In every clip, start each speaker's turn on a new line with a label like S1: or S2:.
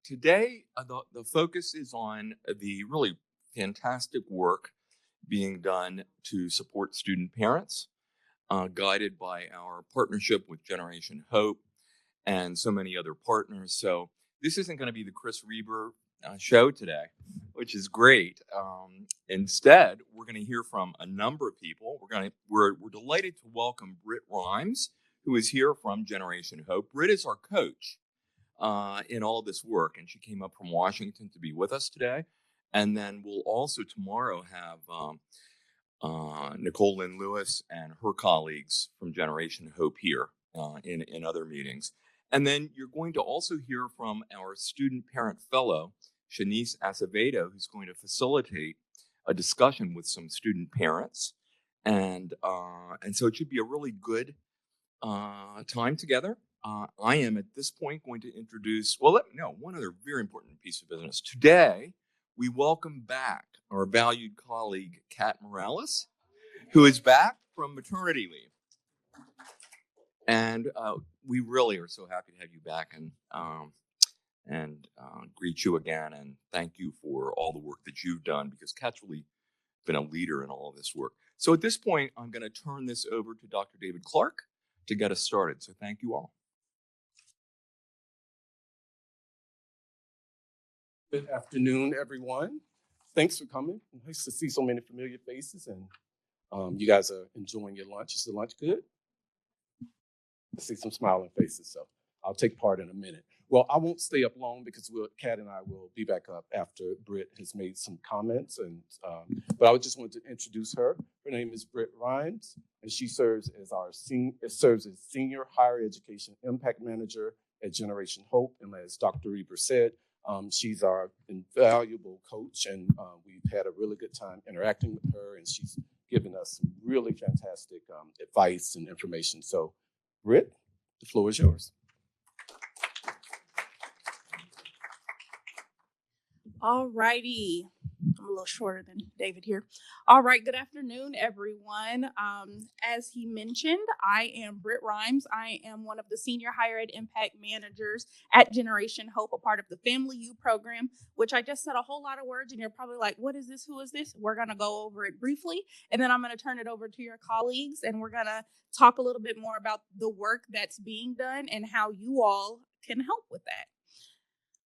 S1: Today, the focus is on the really fantastic work being done to support student parents, guided by our partnership with Generation Hope and so many other partners. So this isn't going to be the Chris Reber show today, which is great. Instead, we're going to hear from a number of people. We're delighted to welcome Britt Rhymes, who is here from Generation Hope. Britt is our coach in all this work, and she came up from Washington to be with us today. And then we'll also tomorrow have Nicole Lynn Lewis and her colleagues from Generation Hope here in other meetings. And then you're going to also hear from our student parent fellow, Shanice Acevedo, who's going to facilitate a discussion with some student parents. And so it should be a really good time together. I am at this point going to introduce, one other very important piece of business. Today, we welcome back our valued colleague, Kat Morales, who is back from maternity leave. And we really are so happy to have you back and greet you again and thank you for all the work that you've done, because Kat's really been a leader in all of this work. So at this point, I'm going to turn this over to Dr. David Clark to get us started. So thank you all.
S2: Good afternoon, everyone. Thanks for coming. Nice to see so many familiar faces, and you guys are enjoying your lunch. Is the lunch good? I see some smiling faces, so I'll take part in a minute. Well, I won't stay up long because Kat and I will be back up after Britt has made some comments. But I just wanted to introduce her. Her name is Britt Rhymes, and she serves as Senior Higher Education Impact Manager at Generation Hope. And as Dr. Reber said, she's our invaluable coach, and we've had a really good time interacting with her, and she's given us some really fantastic advice and information. So, Britt, the floor is yours.
S3: All righty. I'm a little shorter than David here. All right. Good afternoon, everyone. As he mentioned, I am Britt Rhymes. I am one of the Senior Higher Ed Impact Managers at Generation Hope, a part of the Family U program, which I just said a whole lot of words, and you're probably like, what is this? Who is this? We're going to go over it briefly, and then I'm going to turn it over to your colleagues, and we're going to talk a little bit more about the work that's being done and how you all can help with that.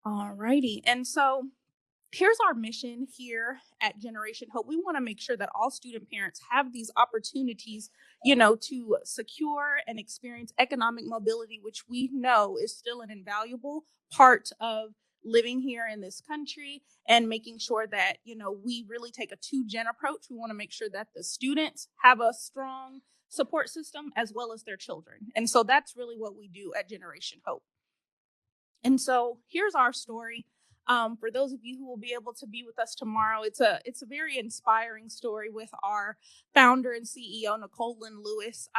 S3: All righty. And so here's our mission here at Generation Hope. We want to make sure that all student parents have these opportunities, to secure and experience economic mobility, which we know is still an invaluable part of living here in this country, and making sure that, we really take a 2-gen approach. We want to make sure that the students have a strong support system as well as their children. And so that's really what we do at Generation Hope. And so here's our story. For those of you who will be able to be with us tomorrow, it's a very inspiring story with our founder and CEO, Nicole Lynn Lewis.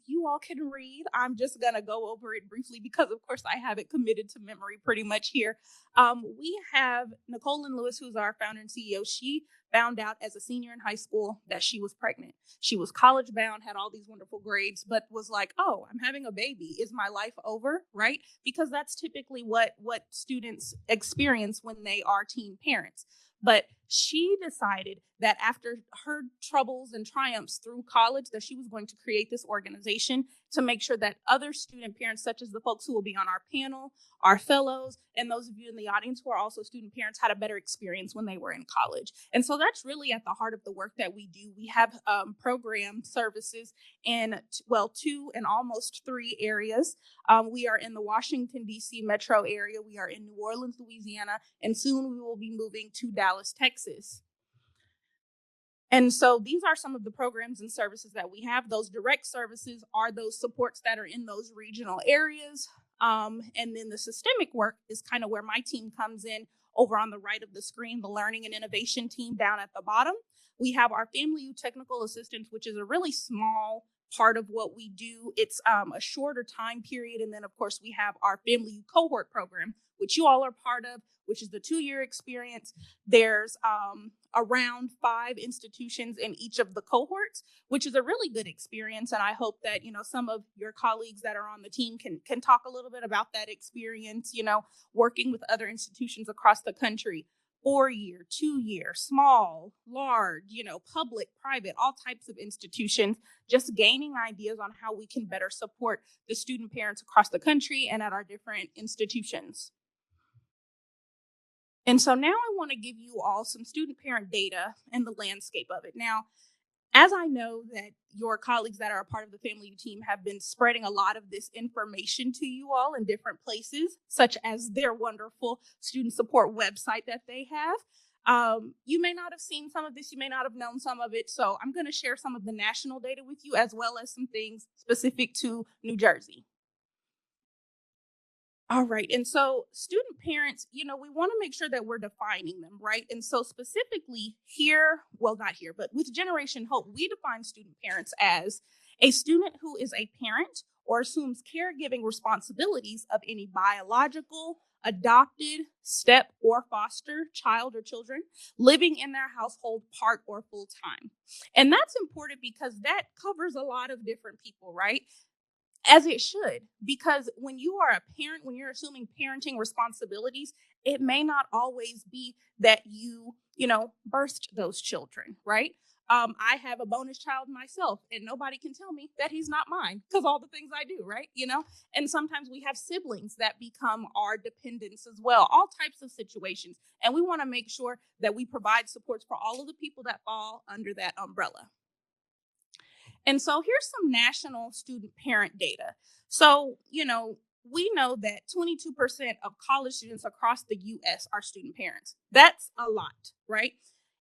S3: You all can read. I'm just going to go over it briefly because, of course, I have it committed to memory pretty much here. We have Nicole Lynn Lewis, who's our founder and CEO. She found out as a senior in high school that she was pregnant. She was college bound, had all these wonderful grades, but was like, oh, I'm having a baby. Is my life over? Right? Because that's typically what students experience when they are teen parents. But she decided that after her troubles and triumphs through college, that she was going to create this organization to make sure that other student parents, such as the folks who will be on our panel, our fellows, and those of you in the audience who are also student parents, had a better experience when they were in college. And so that's really at the heart of the work that we do. We have program services in, 2 and almost 3 areas. We are in the Washington, D.C. metro area. We are in New Orleans, Louisiana, and soon we will be moving to Dallas, Texas. And so these are some of the programs and services that we have. Those direct services are those supports that are in those regional areas. And then the systemic work is kind of where my team comes in. Over on the right of the screen, the learning and innovation team down at the bottom. We have our Family U technical assistance, which is a really small part of what we do. It's a shorter time period. And then, of course, we have our Family Cohort program, which you all are part of, which is the 2-year experience. There's around 5 institutions in each of the cohorts, which is a really good experience. And I hope that, some of your colleagues that are on the team can talk a little bit about that experience, working with other institutions across the country. 4-year, 2-year, small, large, public, private, all types of institutions, just gaining ideas on how we can better support the student parents across the country and at our different institutions. And so now I want to give you all some student parent data and the landscape of it. Now, as I know that your colleagues that are a part of the Family U team have been spreading a lot of this information to you all in different places, such as their wonderful student support website that they have. You may not have seen some of this, you may not have known some of it. So I'm going to share some of the national data with you, as well as some things specific to New Jersey. All right. And so student parents, we want to make sure that we're defining them, right? And so specifically here, well, not here, but with Generation Hope, we define student parents as a student who is a parent or assumes caregiving responsibilities of any biological, adopted, step, or foster child or children living in their household part or full time. And that's important because that covers a lot of different people, right? As it should, because when you are a parent, when you're assuming parenting responsibilities, it may not always be that you birthed those children, right? I have a bonus child myself, and nobody can tell me that he's not mine because all the things I do, right? And sometimes we have siblings that become our dependents as well, all types of situations. And we want to make sure that we provide supports for all of the people that fall under that umbrella. And so here's some national student parent data. So, we know that 22% of college students across the US are student parents. That's a lot, right?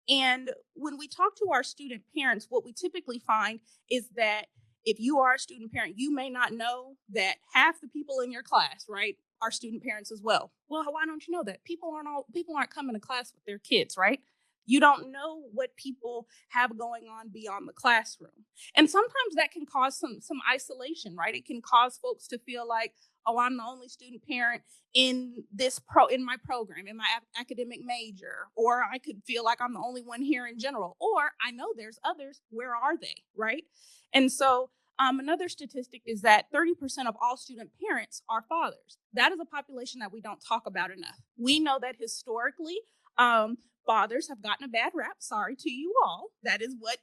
S3: And when we talk to our student parents, what we typically find is that if you are a student parent, you may not know that half the people in your class, right, are student parents as well. Well, why don't you know that? People aren't coming to class with their kids, right? You don't know what people have going on beyond the classroom. And sometimes that can cause some isolation, right? It can cause folks to feel like, oh, I'm the only student parent in my program, in my academic major, or I could feel like I'm the only one here in general, or I know there's others. Where are they, right? And so another statistic is that 30% of all student parents are fathers. That is a population that we don't talk about enough. We know that historically, fathers have gotten a bad rap. Sorry to you all. That is what,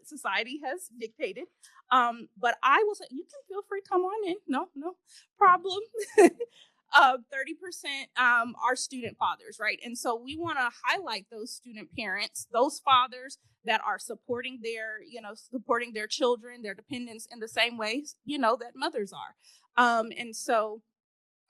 S3: society has dictated. But I will say, you can feel free, come on in. No problem. 30% are student fathers, right? And so we want to highlight those student parents, those fathers that are supporting their children, their dependents in the same ways, that mothers are. And so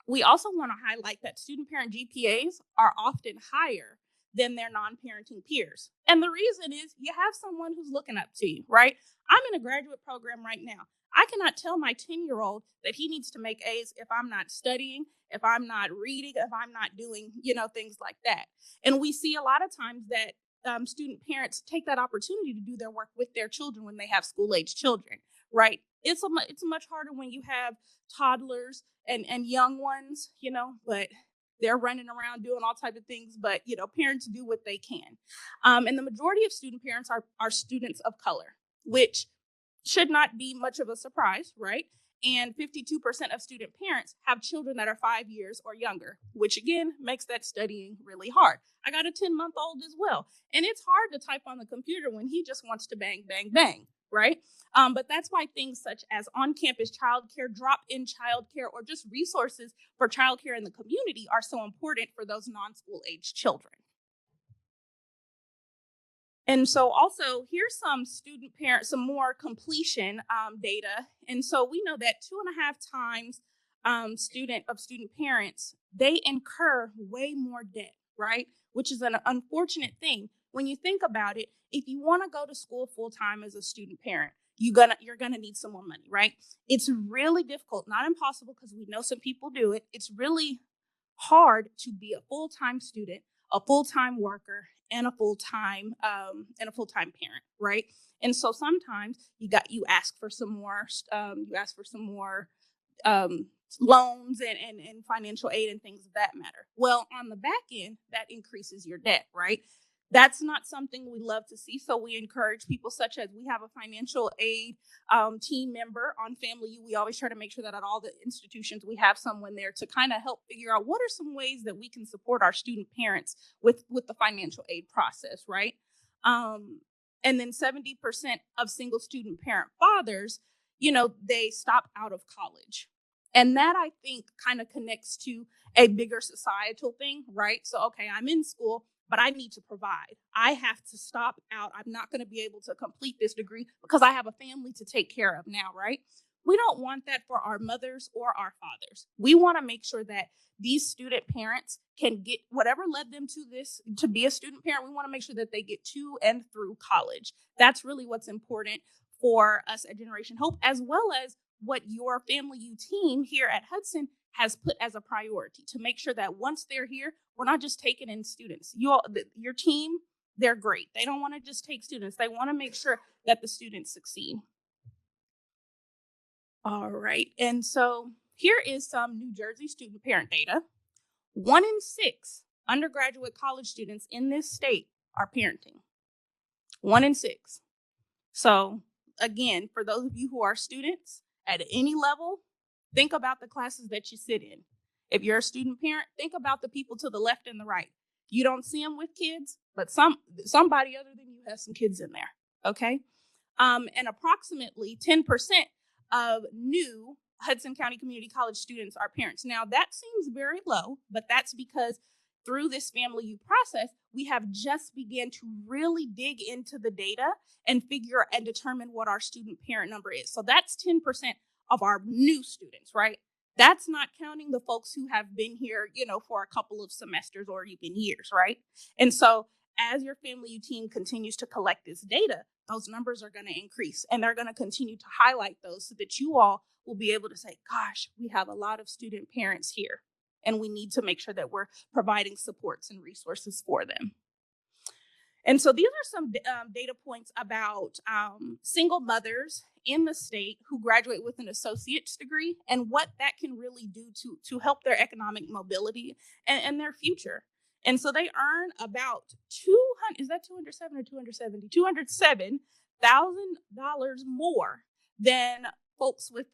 S3: we also want to highlight that student parent GPAs are often higher than their non-parenting peers. And the reason is you have someone who's looking up to you, right? I'm in a graduate program right now. I cannot tell my 10-year-old that he needs to make A's if I'm not studying, if I'm not reading, if I'm not doing, things like that. And we see a lot of times that student parents take that opportunity to do their work with their children when they have school-age children, right? It's much harder when you have toddlers and young ones, but they're running around doing all types of things, but, parents do what they can. And the majority of student parents are students of color, which should not be much of a surprise, right? And 52% of student parents have children that are 5 years or younger, which again makes that studying really hard. I got a 10-month-old as well. And it's hard to type on the computer when he just wants to bang, bang, bang, right? But that's why things such as on-campus childcare, drop-in childcare, or just resources for childcare in the community are so important for those non-school age children. And so also here's some more completion data. And so we know that 2.5 times student parents, they incur way more debt, right? Which is an unfortunate thing. When you think about it, if you want to go to school full time as a student parent, you're gonna need some more money, right? It's really difficult, not impossible, because we know some people do it. It's really hard to be a full-time student, a full-time worker, and a full-time parent, right? And so sometimes you ask for some more um, loans and financial aid and things of that matter. Well, on the back end, that increases your debt, right? That's not something we love to see. So we encourage people, such as we have a financial aid team member on Family U. We always try to make sure that at all the institutions we have someone there to kind of help figure out what are some ways that we can support our student parents with the financial aid process, right? And then 70% of single student parent fathers, they stop out of college. And that, I think, kind of connects to a bigger societal thing, right? So, okay, I'm in school, but I need to provide. I have to stop out. I'm not going to be able to complete this degree because I have a family to take care of now, right? We don't want that for our mothers or our fathers. We want to make sure that these student parents can get whatever led them to this, to be a student parent. We want to make sure that they get to and through college. That's really what's important for us at Generation Hope, as well as what your Family U team here at Hudson has put as a priority, to make sure that once they're here, we're not just taking in students. Your team, they're great. They don't want to just take students. They want to make sure that the students succeed. All right. And so here is some New Jersey student parent data. 1 in 6 undergraduate college students in this state are parenting. 1 in 6. So again, for those of you who are students at any level, think about the classes that you sit in. If you're a student parent, think about the people to the left and the right. You don't see them with kids, but somebody other than you has some kids in there, okay? And approximately 10% of new Hudson County Community College students are parents. Now, that seems very low, but that's because through this Family U process, we have just begun to really dig into the data and figure and determine what our student parent number is. So that's 10% of our new students, right? That's not counting the folks who have been here, for a couple of semesters or even years, right? And so as your Family U team continues to collect this data, those numbers are going to increase, and they're going to continue to highlight those so that you all will be able to say, gosh, we have a lot of student parents here, and we need to make sure that we're providing supports and resources for them. And so these are some data points about single mothers in the state who graduate with an associate's degree and what that can really do to help their economic mobility and their future. And so they earn about $207,000 more than folks with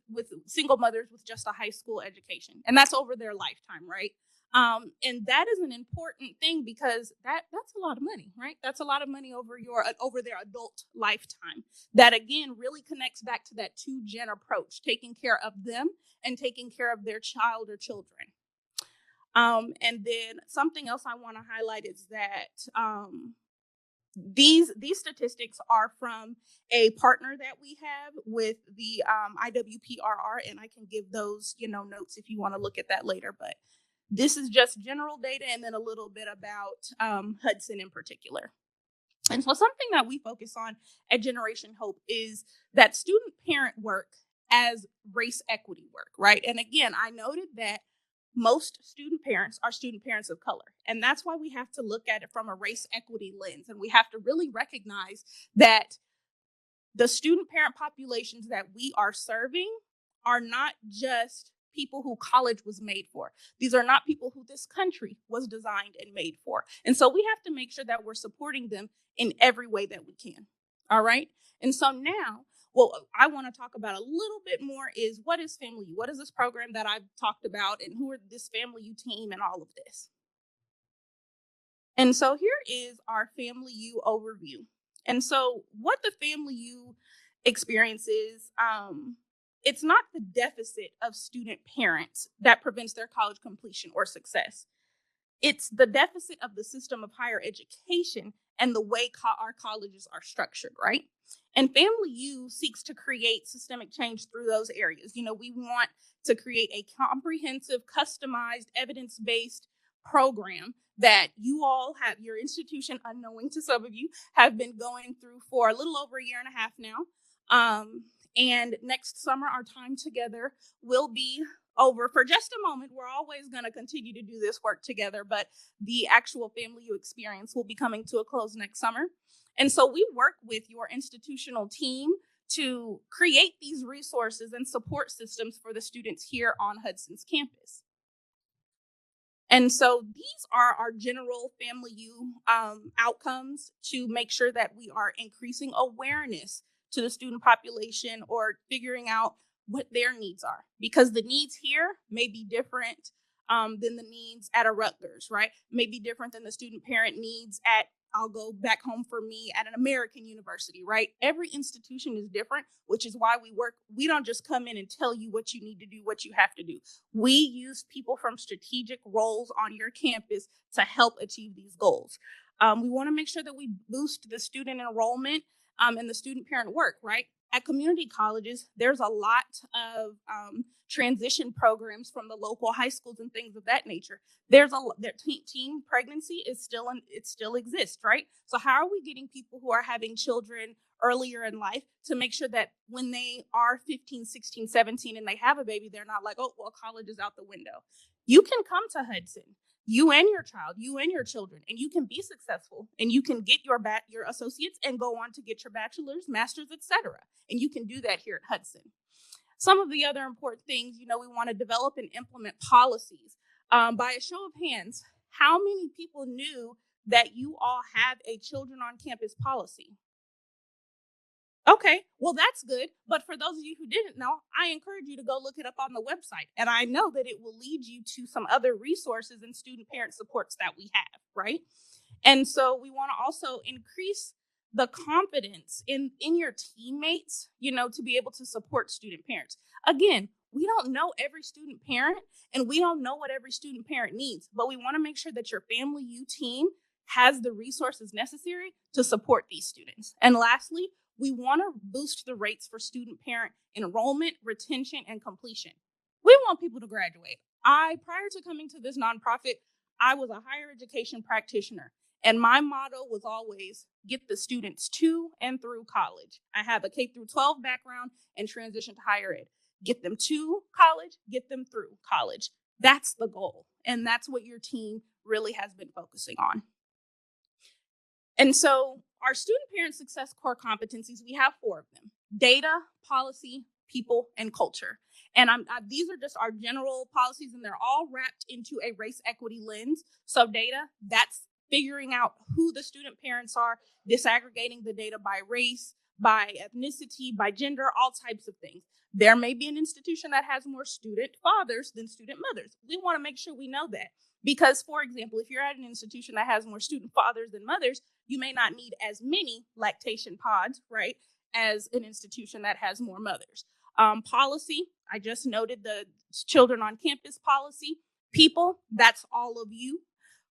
S3: single mothers with just a high school education. And that's over their lifetime, right? And that is an important thing because that's a lot of money, right? That's a lot of money over their adult lifetime. That again really connects back to that 2-gen approach, taking care of them and taking care of their child or children. And then something else I want to highlight is that these statistics are from a partner that we have with the IWPRR, and I can give those notes if you want to look at that later. But this is just general data and then a little bit about Hudson in particular. And so something that we focus on at Generation Hope is that student parent work as race equity work, right? And again, I noted that most student parents are student parents of color. And that's why we have to look at it from a race equity lens. And we have to really recognize that the student parent populations that we are serving are not just people who college was made for. These are not people who this country was designed and made for. And so we have to make sure that we're supporting them in every way that we can. All right. And so now, what I want to talk about a little bit more is what is Family U? What is this program that I've talked about, and who are this Family U team and all of this? And so here is our Family U overview. And so what the Family U experience is, it's not the deficit of student parents that prevents their college completion or success. It's the deficit of the system of higher education and the way our colleges are structured, right? And Family U seeks to create systemic change through those areas. We want to create a comprehensive, customized, evidence-based program that you all have, your institution, unknowing to some of you, have been going through for a little over 1.5 years now. And next summer, our time together will be over for just a moment. We're always going to continue to do this work together, but the actual Family U experience will be coming to a close next summer. And so we work with your institutional team to create these resources and support systems for the students here on Hudson's campus. And so these are our general Family U outcomes to make sure that we are increasing awareness to the student population or figuring out what their needs are, because the needs here may be different than the needs at a Rutgers, right? May be different than the student parent needs at, I'll go back home for me, at an American university, right? Every institution is different, which is why we work. We don't just come in and tell you what you need to do, what you have to do. We use people from strategic roles on your campus to help achieve these goals. We want to make sure that we boost the student enrollment and the student parent work, right? At community colleges, there's a lot of transition programs from the local high schools and things of that nature. Their teen pregnancy is still it still exists, right? So how are we getting people who are having children earlier in life to make sure that when they are 15, 16, 17 and they have a baby, they're not like, oh, well, college is out the window. You can come to Hudson, you and your child, you and your children, and you can be successful, and you can get your associates and go on to get your bachelor's, master's, etc. And you can do that here at Hudson. Some of the other important things, we want to develop and implement policies. By a show of hands, how many people knew that you all have a children on campus policy? Okay, well, that's good. But for those of you who didn't know, I encourage you to go look it up on the website. And I know that it will lead you to some other resources and student parent supports that we have, right? And so we want to also increase the confidence in your teammates, to be able to support student parents. Again, we don't know every student parent and we don't know what every student parent needs, but we want to make sure that your Family U team has the resources necessary to support these students. And lastly, we want to boost the rates for student parent enrollment, retention, and completion. We want people to graduate. Prior to coming to this nonprofit, I was a higher education practitioner, and my motto was always get the students to and through college. I have a K through 12 background and transition to higher ed. Get them to college, get them through college. That's the goal, and that's what your team really has been focusing on. And so our student parent success core competencies, we have 4 of them: data, policy, people, and culture. And these are just our general policies, and they're all wrapped into a race equity lens. So data, that's figuring out who the student parents are, disaggregating the data by race, by ethnicity, by gender, all types of things. There may be an institution that has more student fathers than student mothers. We want to make sure we know that. Because, for example, if you're at an institution that has more student fathers than mothers, you may not need as many lactation pods, right, as an institution that has more mothers. Policy, I just noted the children on campus policy. People, that's all of you.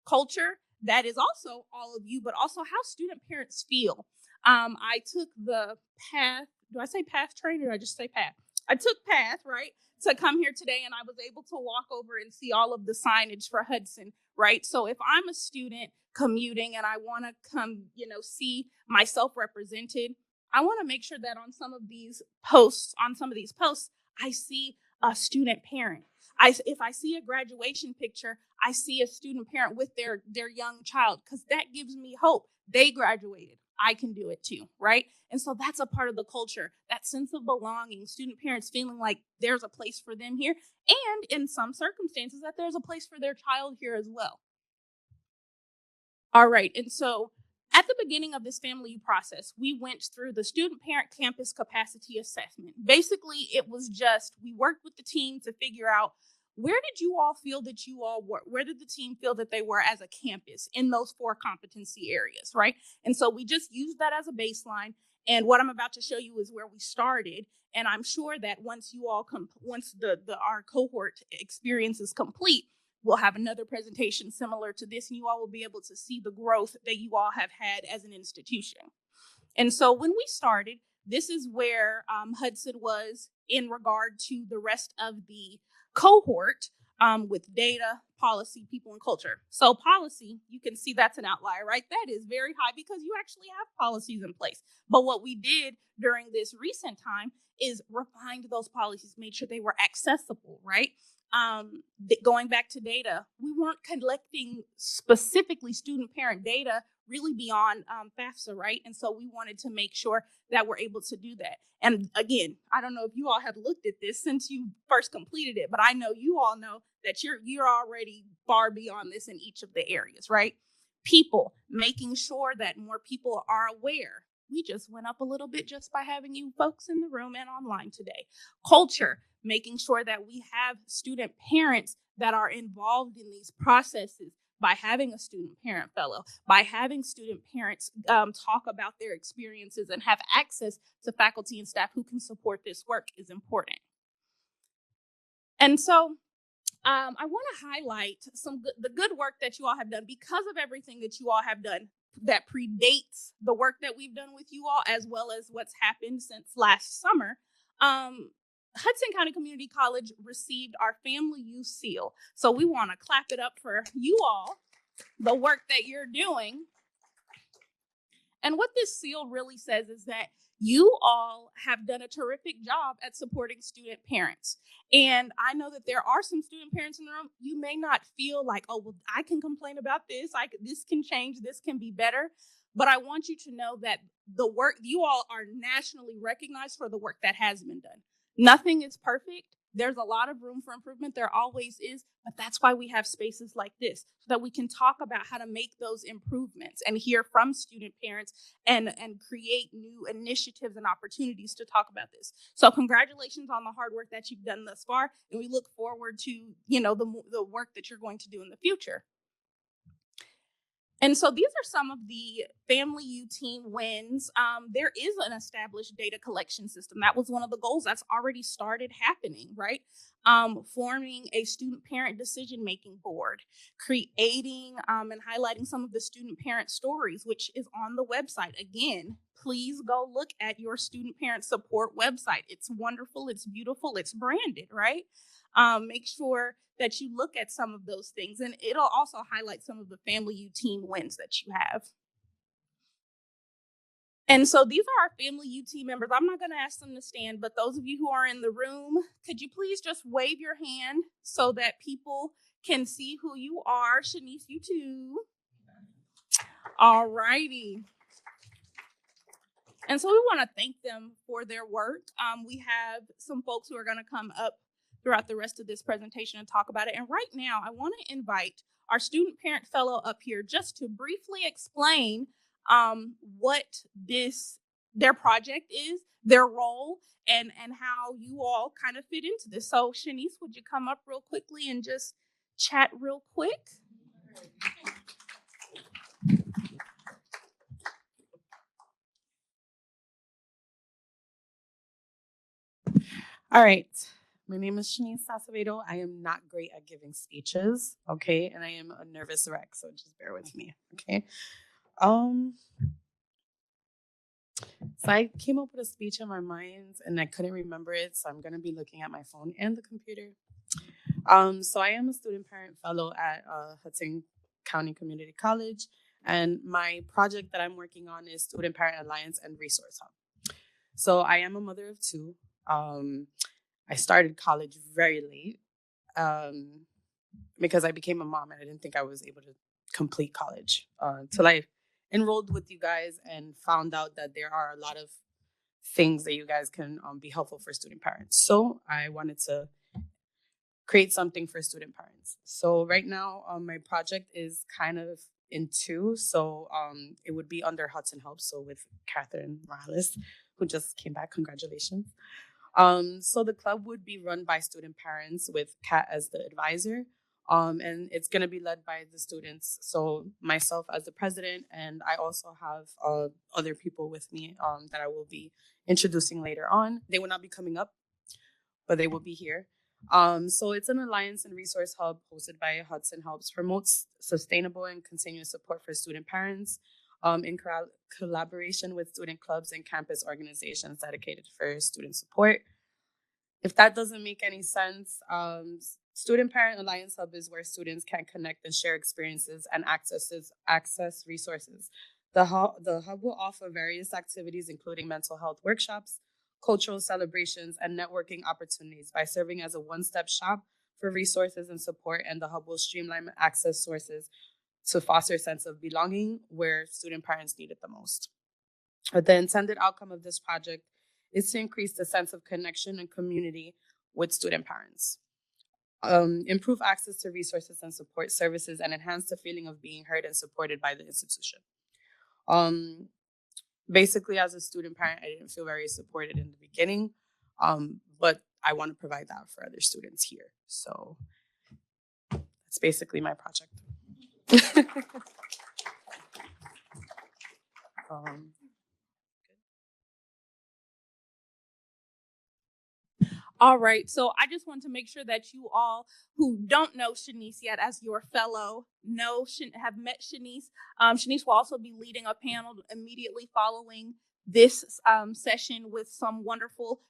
S3: Culture, that is also all of you, but also how student parents feel. I took the PATH, do I say PATH training or I just say PATH? I took PATH, right, to come here today, and I was able to walk over and see all of the signage for Hudson, right? So if I'm a student commuting and I want to come, see myself represented, I want to make sure that on some of these posts, I see a student parent. If I see a graduation picture, I see a student parent with their young child, because that gives me hope. They graduated. I can do it too, right? And so that's a part of the culture, that sense of belonging, student parents feeling like there's a place for them here, and in some circumstances that there's a place for their child here as well. All right, and so at the beginning of this Family U process, we went through the student parent campus capacity assessment. Basically, it was just, we worked with the team to figure out, where did you all feel that you all were? Where did the team feel that they were as a campus in those 4 competency areas, right? And so we just used that as a baseline. And what I'm about to show you is where we started. And I'm sure that once you all once our cohort experience is complete, we'll have another presentation similar to this, and you all will be able to see the growth that you all have had as an institution. And so when we started, this is where Hudson was in regard to the rest of the cohort with data, policy, people, and culture. So policy, you can see that's an outlier, right? That is very high because you actually have policies in place. But what we did during this recent time is refined those policies, made sure they were accessible, right? Going back to data, we weren't collecting specifically student parent data really beyond FAFSA, right? And so we wanted to make sure that we're able to do that. And again, I don't know if you all have looked at this since you first completed it, but I know you all know that you're already far beyond this in each of the areas, right? People, making sure that more people are aware. We just went up a little bit just by having you folks in the room and online today. Culture, making sure that we have student parents that are involved in these processes by having a student parent fellow, by having student parents talk about their experiences and have access to faculty and staff who can support this work is important. And so I want to highlight the good work that you all have done because of everything that you all have done that predates the work that we've done with you all, as well as what's happened since last summer. Hudson County Community College received our Family Youth Seal. So we want to clap it up for you all, the work that you're doing. And what this seal really says is that you all have done a terrific job at supporting student parents. And I know that there are some student parents in the room. You may not feel like, oh, well, I can complain about this. This can change. This can be better. But I want you to know that the work, you all are nationally recognized for the work that has been done. Nothing is perfect. There's a lot of room for improvement. There always is. But that's why we have spaces like this, so that we can talk about how to make those improvements and hear from student parents and create new initiatives and opportunities to talk about this. So congratulations on the hard work that you've done thus far. And we look forward to, the work that you're going to do in the future. And so these are some of the Family U team wins. There is an established data collection system. That was one of the goals that's already started happening, right? Forming a student parent decision-making board, creating and highlighting some of the student parent stories, which is on the website. Again, please go look at your student parent support website. It's wonderful, it's beautiful, it's branded, right? Make sure that you look at some of those things, and it'll also highlight some of the Family U team wins that you have. And so these are our Family U team members. I'm not going to ask them to stand, but those of you who are in the room, could you please just wave your hand so that people can see who you are? Shanice, you too. All righty. And so we want to thank them for their work. We have some folks who are going to come up throughout the rest of this presentation and talk about it. And right now, I want to invite our student parent fellow up here just to briefly explain what their project is, their role, and how you all kind of fit into this. So Shanice, would you come up real quickly and just chat real quick?
S4: All right. My name is Shanice Sasavedo. I am not great at giving speeches, okay? And I am a nervous wreck, so just bear with me, okay? So I came up with a speech in my mind and I couldn't remember it, so I'm going to be looking at my phone and the computer. So I am a student parent fellow at Hudson County Community College, and my project that I'm working on is Student Parent Alliance and Resource Hub. So I am a mother of two. I started college very late because I became a mom and I didn't think I was able to complete college until I enrolled with you guys and found out that there are a lot of things that you guys can be helpful for student parents. So I wanted to create something for student parents. So right now, my project is kind of in two. So it would be under Hudson Helps. So with Catherine Morales, who just came back, congratulations. So the club would be run by student parents with Kat as the advisor. And it's going to be led by the students. So myself as the president, and I also have other people with me that I will be introducing later on. They will not be coming up, but they will be here. So it's an alliance and resource hub hosted by Hudson Helps, promotes sustainable and continuous support for student parents in collaboration with student clubs and campus organizations dedicated for student support. If that doesn't make any sense, Student Parent Alliance Hub is where students can connect and share experiences and access resources. The hub will offer various activities, including mental health workshops, cultural celebrations, and networking opportunities by serving as a one-stop shop for resources and support, and the hub will streamline access sources to foster a sense of belonging where student parents need it the most. The intended outcome of this project is to increase the sense of connection and community with student parents, improve access to resources and support services, and enhance the feeling of being heard and supported by the institution. Basically, as a student parent, I didn't feel very supported in the beginning, but I want to provide that for other students here. So that's basically my project.
S3: All right, so I just want to make sure that you all who don't know Shanice yet as your fellow have met Shanice. Shanice will also be leading a panel immediately following this session with some wonderful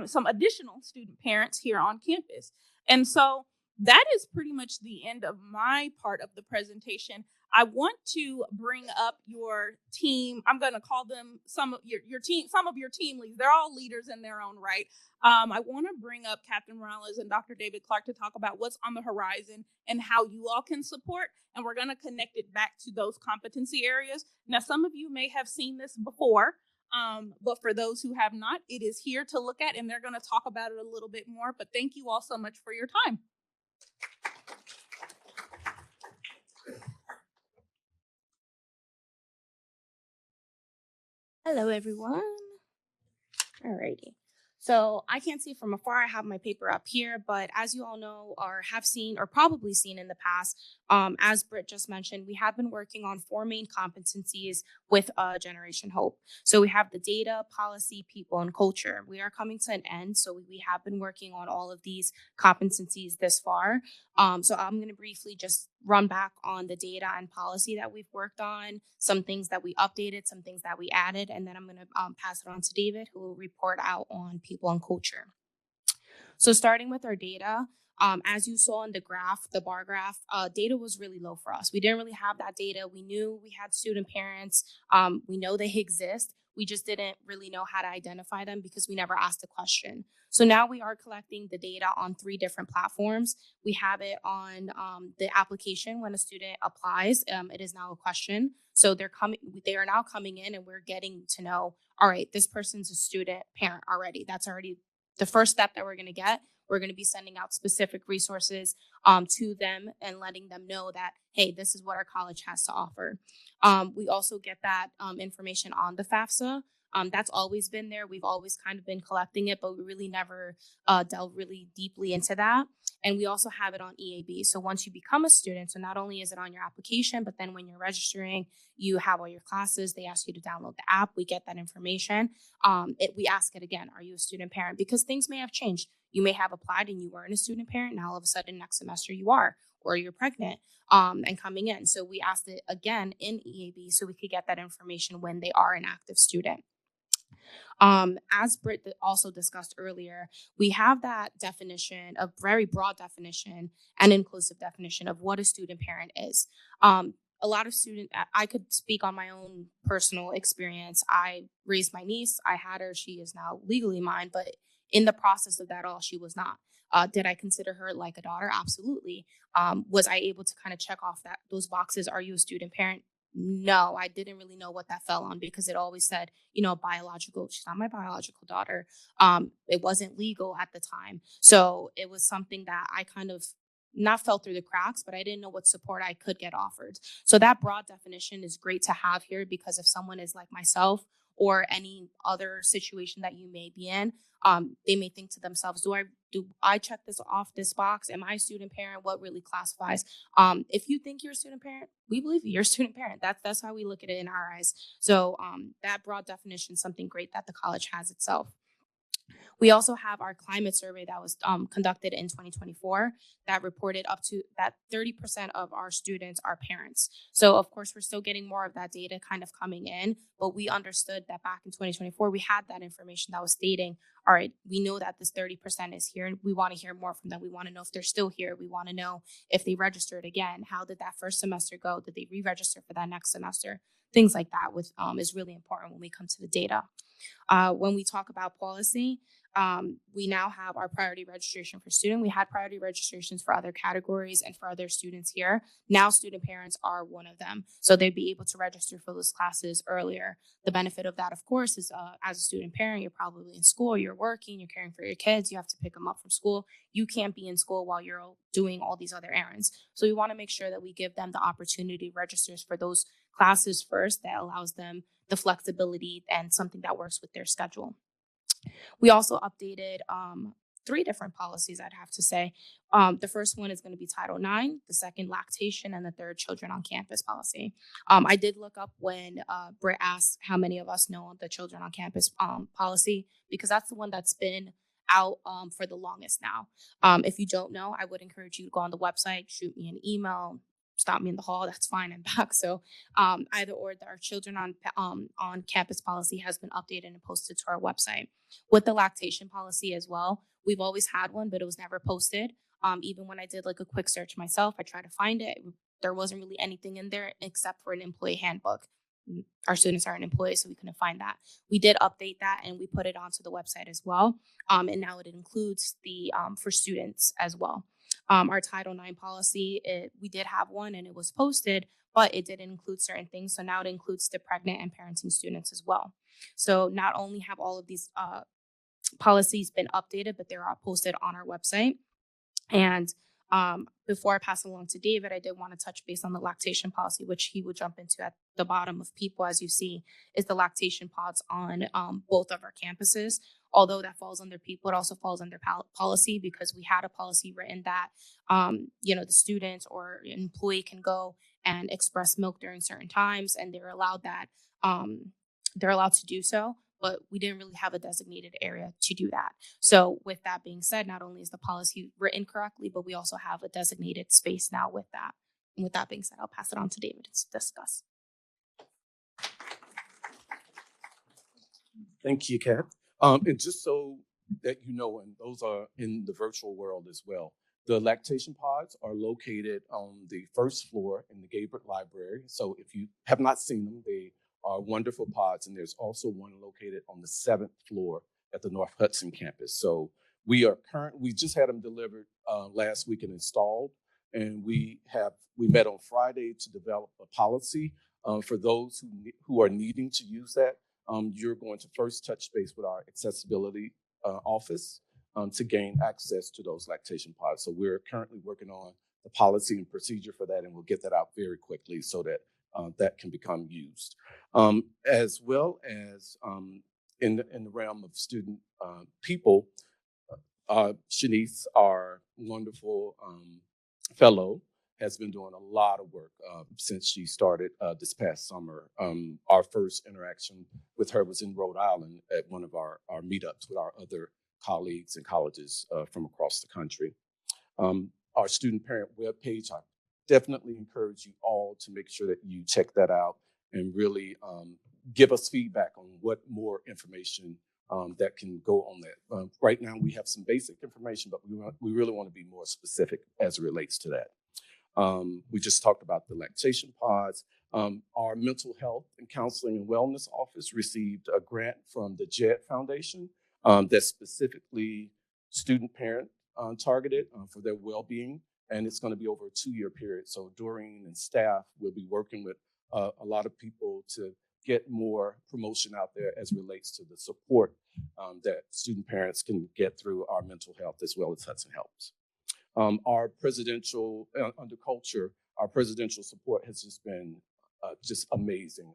S3: some additional student parents here on campus. And so that is pretty much the end of my part of the presentation. I want to bring up your team. I'm going to call them some of your team leads. They're all leaders in their own right. I want to bring up Captain Morales and Dr. David Clark to talk about what's on the horizon and how you all can support. And we're going to connect it back to those competency areas. Now, some of you may have seen this before, but for those who have not, it is here to look at, and they're going to talk about it a little bit more. But thank you all so much for your time.
S5: Hello, everyone. Alrighty. So I can't see from afar. I have my paper up here, but as you all know or have seen or probably seen in the past, as Britt just mentioned, we have been working on 4 main competencies with Generation Hope. So we have the data, policy, people, and culture. We are coming to an end, so we have been working on all of these competencies this far. So I'm going to briefly just run back on the data and policy that we've worked on, some things that we updated, some things that we added, and then I'm going to pass it on to David, who will report out on people and culture. So starting with our data, as you saw in the graph, the bar graph, data was really low for us. We didn't really have that data. We knew we had student parents. We know they exist. We just didn't really know how to identify them because we never asked the question. So now we are collecting the data on 3 different platforms. We have it on the application when a student applies. It is now a question. So they are now coming in and we're getting to know, all right, this person's a student parent already. That's already the first step that we're going to get. We're going to be sending out specific resources to them and letting them know that, hey, this is what our college has to offer. We also get that information on the FAFSA. That's always been there. We've always kind of been collecting it, but we really never delved really deeply into that. And we also have it on EAB. So once you become a student, so not only is it on your application, but then when you're registering, you have all your classes. They ask you to download the app. We get that information. We ask it again, are you a student parent? Because things may have changed. You may have applied and you weren't a student parent. Now all of a sudden next semester you are, or you're pregnant and coming in. So we asked it again in EAB so we could get that information when they are an active student. As Britt also discussed earlier, we have that definition, a very broad definition and inclusive definition of what a student parent is. A lot of students, I could speak on my own personal experience. I raised my niece. I had her. She is now legally mine, but in the process of that all, she was not. Did I consider her like a daughter? Absolutely. Was I able to kind of check off those boxes? Are you a student parent? No, I didn't really know what that fell on because it always said, biological. She's not my biological daughter. It wasn't legal at the time. So it was something that I kind of not fell through the cracks, but I didn't know what support I could get offered. So that broad definition is great to have here because if someone is like myself or any other situation that you may be in, they may think to themselves, do I check this off this box? Am I a student parent? What really classifies? If you think you're a student parent, we believe you. You're a student parent. That's how we look at it in our eyes. So that broad definition is something great that the college has itself. We also have our climate survey that was conducted in 2024 that reported up to that 30% of our students are parents. So of course, we're still getting more of that data kind of coming in, but we understood that back in 2024, we had that information that was stating, all right, we know that this 30% is here and we want to hear more from them. We want to know if they're still here. We want to know if they registered again. How did that first semester go? Did they re-register for that next semester? Things like that is really important when we come to the data. When we talk about policy, we now have our priority registration for student. We had priority registrations for other categories and for other students here. Now student parents are one of them. So they'd be able to register for those classes earlier. The benefit of that, of course, is as a student parent, you're probably in school, you're working, you're caring for your kids, you have to pick them up from school. You can't be in school while you're doing all these other errands. So we want to make sure that we give them the opportunity to register for those classes first. That allows them the flexibility and something that works with their schedule. We also updated 3 different policies, I'd have to say. The first one is going to be Title IX, the second lactation, and the third children on campus policy. I did look up when Britt asked how many of us know the children on campus policy, because that's the one that's been out for the longest now. If you don't know, I would encourage you to go on the website, shoot me an email, stop me in the hall. That's fine. I'm back. So either or, our children on campus policy has been updated and posted to our website. With the lactation policy as well, we've always had one, but it was never posted. Even when I did like a quick search myself, I tried to find it. There wasn't really anything in there except for an employee handbook. Our students aren't employees, so we couldn't find that. We did update that and we put it onto the website as well. And now it includes the for students as well. Our Title IX policy, we did have one and it was posted, but it didn't include certain things. So now it includes the pregnant and parenting students as well. So not only have all of these policies been updated, but they're all posted on our website. And before I pass along to David, I did want to touch base on the lactation policy, which he would jump into at the bottom of people, as you see, is the lactation pods on both of our campuses. Although that falls under people, it also falls under policy, because we had a policy written that, the students or employee can go and express milk during certain times, and they're allowed to do so. But we didn't really have a designated area to do that. So with that being said, not only is the policy written correctly, but we also have a designated space now with that. And with that being said, I'll pass it on to David to discuss.
S2: Thank you, Kat. And just so that you know, and those are in the virtual world as well, the lactation pods are located on the first floor in the Gabriel Library. So if you have not seen them, they are wonderful pods, and there's also one located on the 7th floor at the North Hudson campus. So we just had them delivered last week and installed, and we met on Friday to develop a policy for those who are needing to use that. You're going to first touch base with our accessibility office to gain access to those lactation pods. So we're currently working on the policy and procedure for that, and we'll get that out very quickly so that that can become used. As well as in the realm of student people, Shanice, our wonderful fellow, has been doing a lot of work since she started this past summer. Our first interaction with her was in Rhode Island at one of our meetups with our other colleagues and colleges from across the country. Our student parent webpage, I definitely encourage you all to make sure that you check that out and really give us feedback on what more information that can go on that. Right now we have some basic information, but we really want to be more specific as it relates to that. We just talked about the lactation pods. Our mental health and counseling and wellness office received a grant from the JED Foundation that's specifically student parent targeted for their well-being. And it's going to be over a 2-year period. So Doreen and staff will be working with a lot of people to get more promotion out there as it relates to the support that student parents can get through our mental health as well as Hudson Helps. Our presidential, under culture, our presidential support has just been just amazing.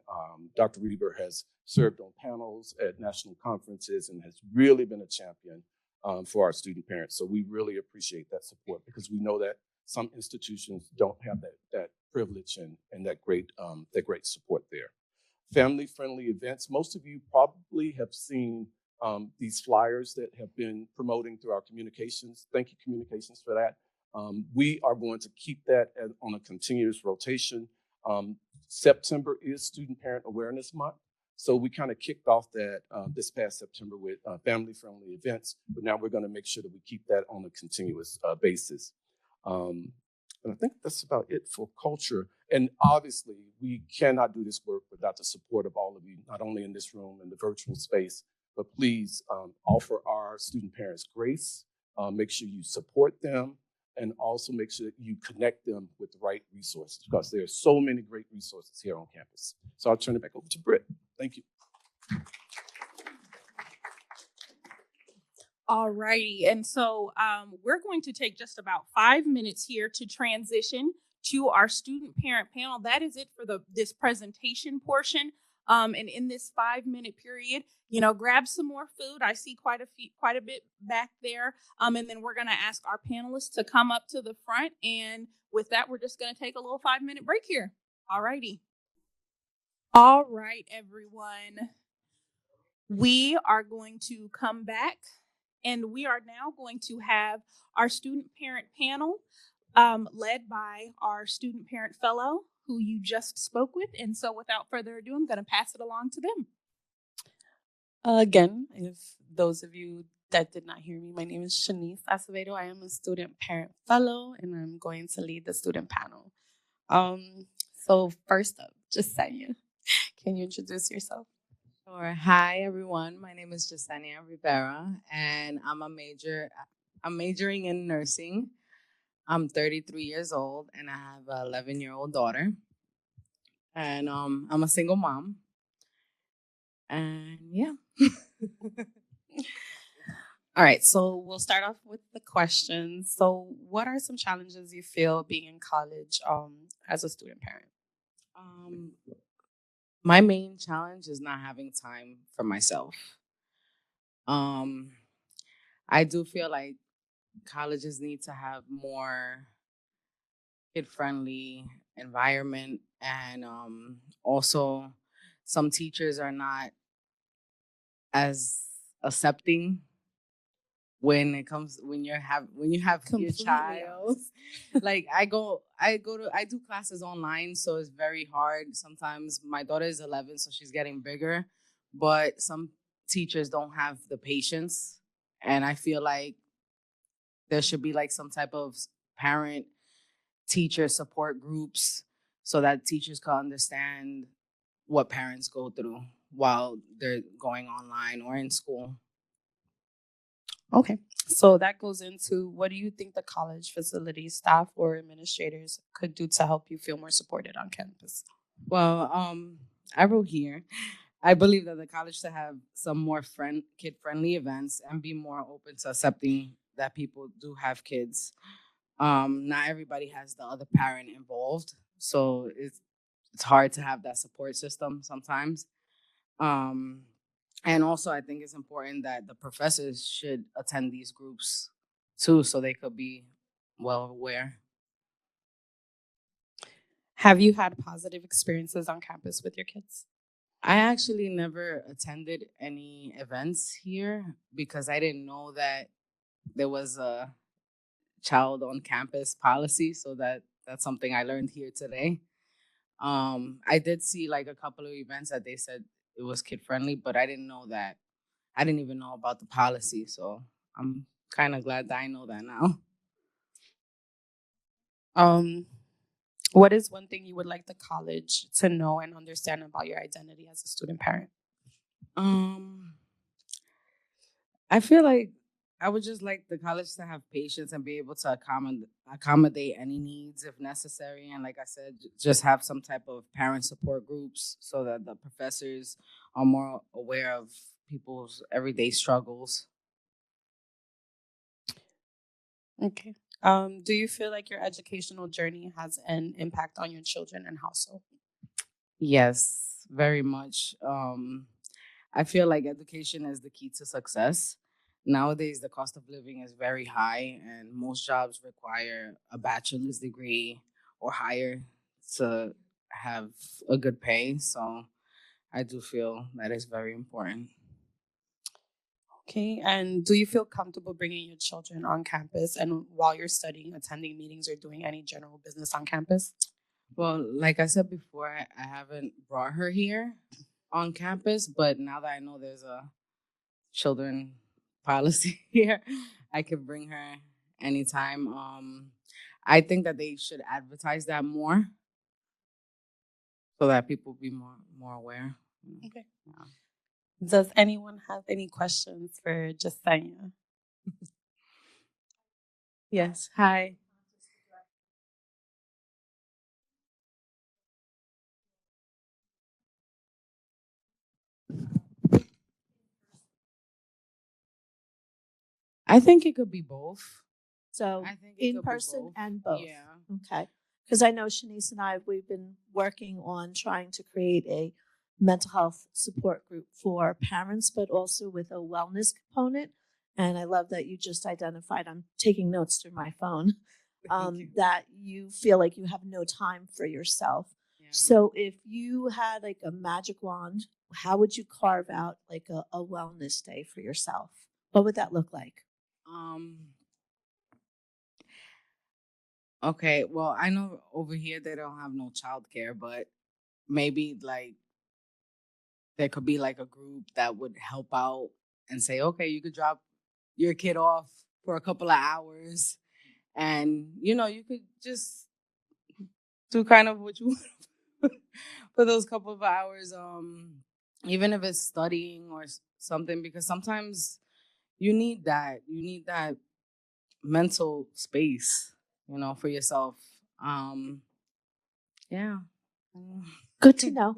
S2: Dr. Reber has served on panels at national conferences and has really been a champion for our student parents. So we really appreciate that support, because we know that some institutions don't have that privilege and that great support there. Family-friendly events. Most of you probably have seen these flyers that have been promoting through our communications. Thank you, communications, for that. We are going to keep that on a continuous rotation. September is Student Parent Awareness Month. So we kind of kicked off that this past September with family-friendly events, but now we're going to make sure that we keep that on a continuous basis. And I think that's about it for culture. And obviously, we cannot do this work without the support of all of you, not only in this room and the virtual space, but please offer our student parents grace. Make sure you support them, and also make sure that you connect them with the right resources, because there are so many great resources here on campus. So I'll turn it back over to Britt. Thank you.
S3: All righty. And so we're going to take just about 5 minutes here to transition to our student parent panel. That is it for this presentation portion. And in this 5-minute period, grab some more food. I see quite a bit back there. And then we're going to ask our panelists to come up to the front. And with that, we're just going to take a little 5-minute break here. All righty. All right, everyone. We are going to come back, and we are now going to have our student parent panel led by our student parent fellow who you just spoke with. And so without further ado, I'm going to pass it along to them.
S4: Again, if those of you that did not hear me, my name is Shanice Acevedo. I am a student parent fellow, and I'm going to lead the student panel. So first up, Jasenia, can you introduce yourself?
S6: Sure. Hi, everyone. My name is Jasenia Rivera, and I'm majoring in nursing. I'm 33 years old, and I have an 11-year-old daughter. And I'm a single mom. And yeah.
S4: All right, so we'll start off with the questions. So what are some challenges you feel being in college as a student parent?
S6: My main challenge is not having time for myself. I do feel like colleges need to have more kid-friendly environment, and also some teachers are not as accepting when you have your
S4: Completely
S6: child. Like I do classes online, so it's very hard. Sometimes my daughter is 11, so she's getting bigger, but some teachers don't have the patience, and I feel like there should be like some type of parent teacher support groups so that teachers can understand what parents go through while they're going online or in school.
S4: Okay, so that goes into, what do you think the college facilities, staff, or administrators could do to help you feel more supported on campus?
S6: Well, I wrote here, I believe that the college should have some more kid-friendly events and be more open to accepting that people do have kids. Not everybody has the other parent involved, so it's hard to have that support system sometimes. And also, I think it's important that the professors should attend these groups too, so they could be well aware.
S4: Have you had positive experiences on campus with your kids?
S6: I actually never attended any events here because I didn't know that there was a child on campus policy, so that's something I learned here today. I did see like a couple of events that they said it was kid friendly, but I didn't know that. I didn't even know about the policy, so I'm kind of glad that I know that now.
S4: What is one thing you would like the college to know and understand about your identity as a student parent?
S6: I feel like I would just like the college to have patience and be able to accommodate any needs if necessary. And like I said, just have some type of parent support groups so that the professors are more aware of people's everyday struggles.
S4: Okay. Do you feel like your educational journey has an impact on your children and household?
S6: Yes, very much. I feel like education is the key to success. Nowadays, the cost of living is very high, and most jobs require a bachelor's degree or higher to have a good pay. So I do feel that is very important.
S4: Okay. And do you feel comfortable bringing your children on campus and while you're studying, attending meetings, or doing any general business on campus?
S6: Well, like I said before, I haven't brought her here on campus, but now that I know there's a children policy here, I could bring her anytime. I think that they should advertise that more so that people be more aware.
S4: Okay.
S6: Yeah.
S4: Does anyone have any questions for Jasenia? Yes. Hi. I think it could be both.
S7: So
S6: I think it
S7: in
S6: could be
S7: person
S6: both.
S7: and both.
S6: Yeah.
S7: Okay. Because I know Shanice and I, we've been working on trying to create a mental health support group for parents, but also with a wellness component. And I love that you just identified, I'm taking notes through my phone,
S6: Thank you.
S7: that you feel like you have no time for yourself.
S6: Yeah.
S7: So if you had like a magic wand, how would you carve out like a wellness day for yourself? What would that look like?
S6: Um. Okay. Well, I know over here they don't have no childcare, but maybe like there could be like a group that would help out and say, okay, you could drop your kid off for a couple of hours, and you could just do kind of what you want for those couple of hours. Even if it's studying or something, because sometimes you need that. You need that mental space, for yourself. Yeah.
S7: Good to know.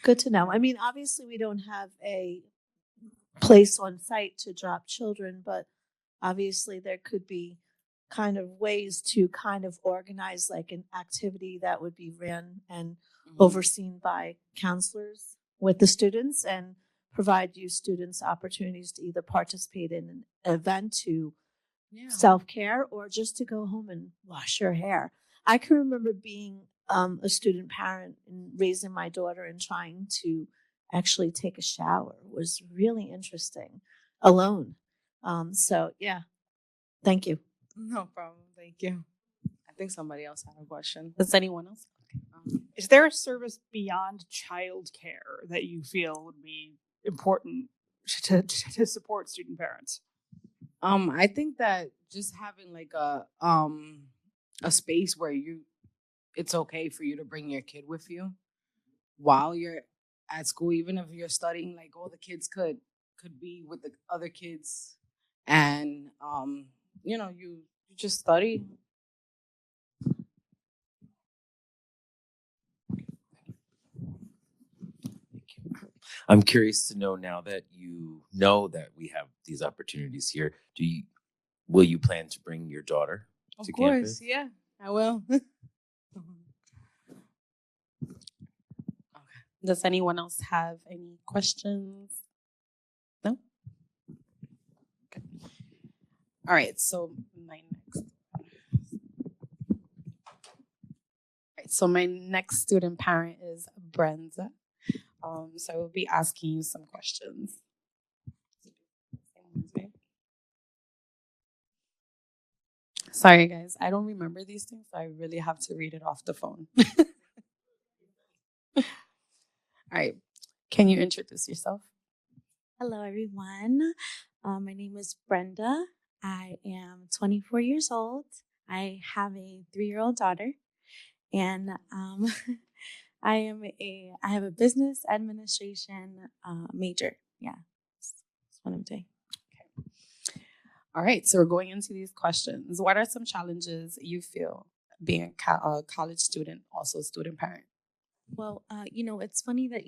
S7: Good to know. I mean, obviously, we don't have a place on site to drop children, but obviously, there could be kind of ways to kind of organize like an activity that would be ran and overseen by counselors with the students and provide you students opportunities to either participate in an event to
S6: Yeah.
S7: self-care or just to go home and wash your hair. I can remember being a student parent and raising my daughter and trying to actually take a shower was really interesting alone. So yeah, thank you.
S6: No problem. Thank you. I think somebody else had a question.
S4: Does anyone else?
S3: Is there a service beyond childcare that you feel would be important to support student parents?
S6: I think that just having like a space where it's okay for you to bring your kid with you while you're at school, even if you're studying, like all the kids could be with the other kids, and you just study.
S8: I'm curious to know, now that you know that we have these opportunities here, will you plan to bring your daughter
S6: Of
S8: to
S6: course,
S8: campus?
S6: yeah, I will.
S4: Does anyone else have any questions? No? Okay. All right, so my next student parent is Brenda. So I will be asking you some questions. Sorry, guys, I don't remember these things, so I really have to read it off the phone. All right, can you introduce yourself?
S9: Hello, everyone. My name is Brenda. I am 24 years old. I have a 3-year-old daughter, and I have a business administration major. Yeah, that's what I'm doing.
S4: All right, so we're going into these questions. What are some challenges you feel being a college student, also a student parent?
S9: Well, it's funny that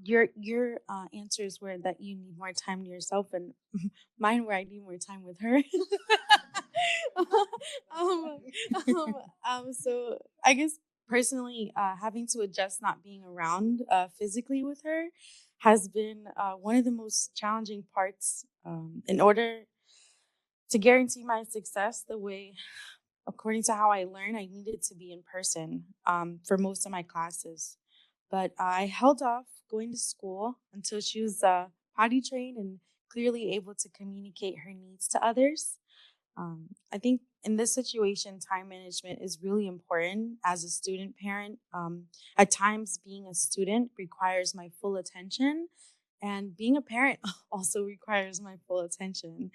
S9: your answers were that you need more time to yourself, and mine were I need more time with her. So I guess personally, having to adjust not being around physically with her has been one of the most challenging parts. In order to guarantee my success, according to how I learn, I needed to be in person for most of my classes. But I held off going to school until she was potty trained and clearly able to communicate her needs to others. I think in this situation, time management is really important as a student parent. At times, being a student requires my full attention, and being a parent also requires my full attention.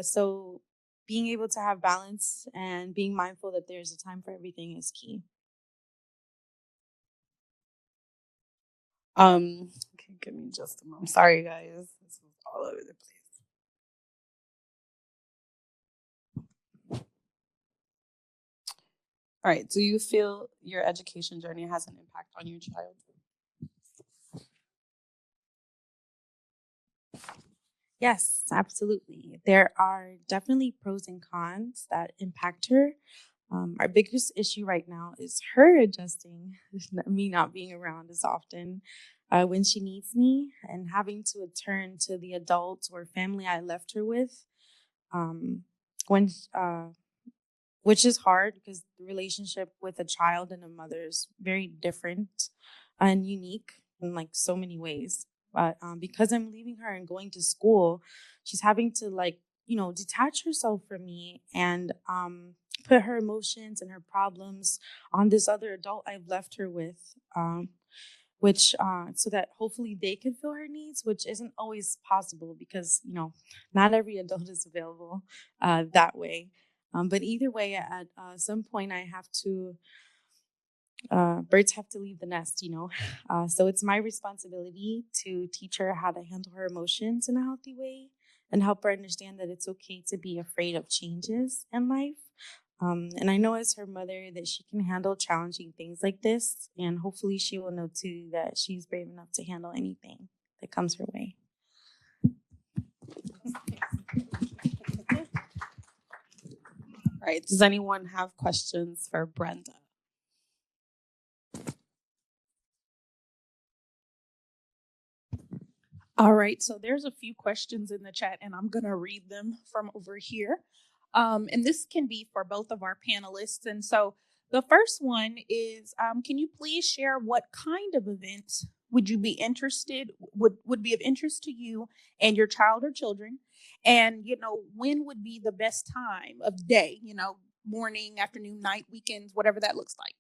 S9: So being able to have balance and being mindful that there's a time for everything is key. Okay, give me just a moment. Sorry, guys. This was all over the place. All right. Do you feel your education journey has an impact on your child? Yes, absolutely. There are definitely pros and cons that impact her. Our biggest issue right now is her adjusting, me not being around as often when she needs me, and having to turn to the adults or family I left her with. Um, when which is hard because the relationship with a child and a mother is very different and unique in like so many ways. But because I'm leaving her and going to school, she's having to detach herself from me and put her emotions and her problems on this other adult I've left her with. Which so that hopefully they can fill her needs, which isn't always possible because not every adult is available that way. But either way, at some point, I have to. Birds have to leave the nest, so it's my responsibility to teach her how to handle her emotions in a healthy way and help her understand that it's okay to be afraid of changes in life. And I know as her mother that she can handle challenging things like this, and hopefully she will know too that she's brave enough to handle anything that comes her way. All right. Does anyone have questions for Brenda?
S3: All right, so there's a few questions in the chat, and I'm going to read them from over here. And this can be for both of our panelists. And so the first one is, can you please share what kind of events would you be interested, would be of interest to you and your child or children? And, when would be the best time of day, morning, afternoon, night, weekends, whatever that looks like?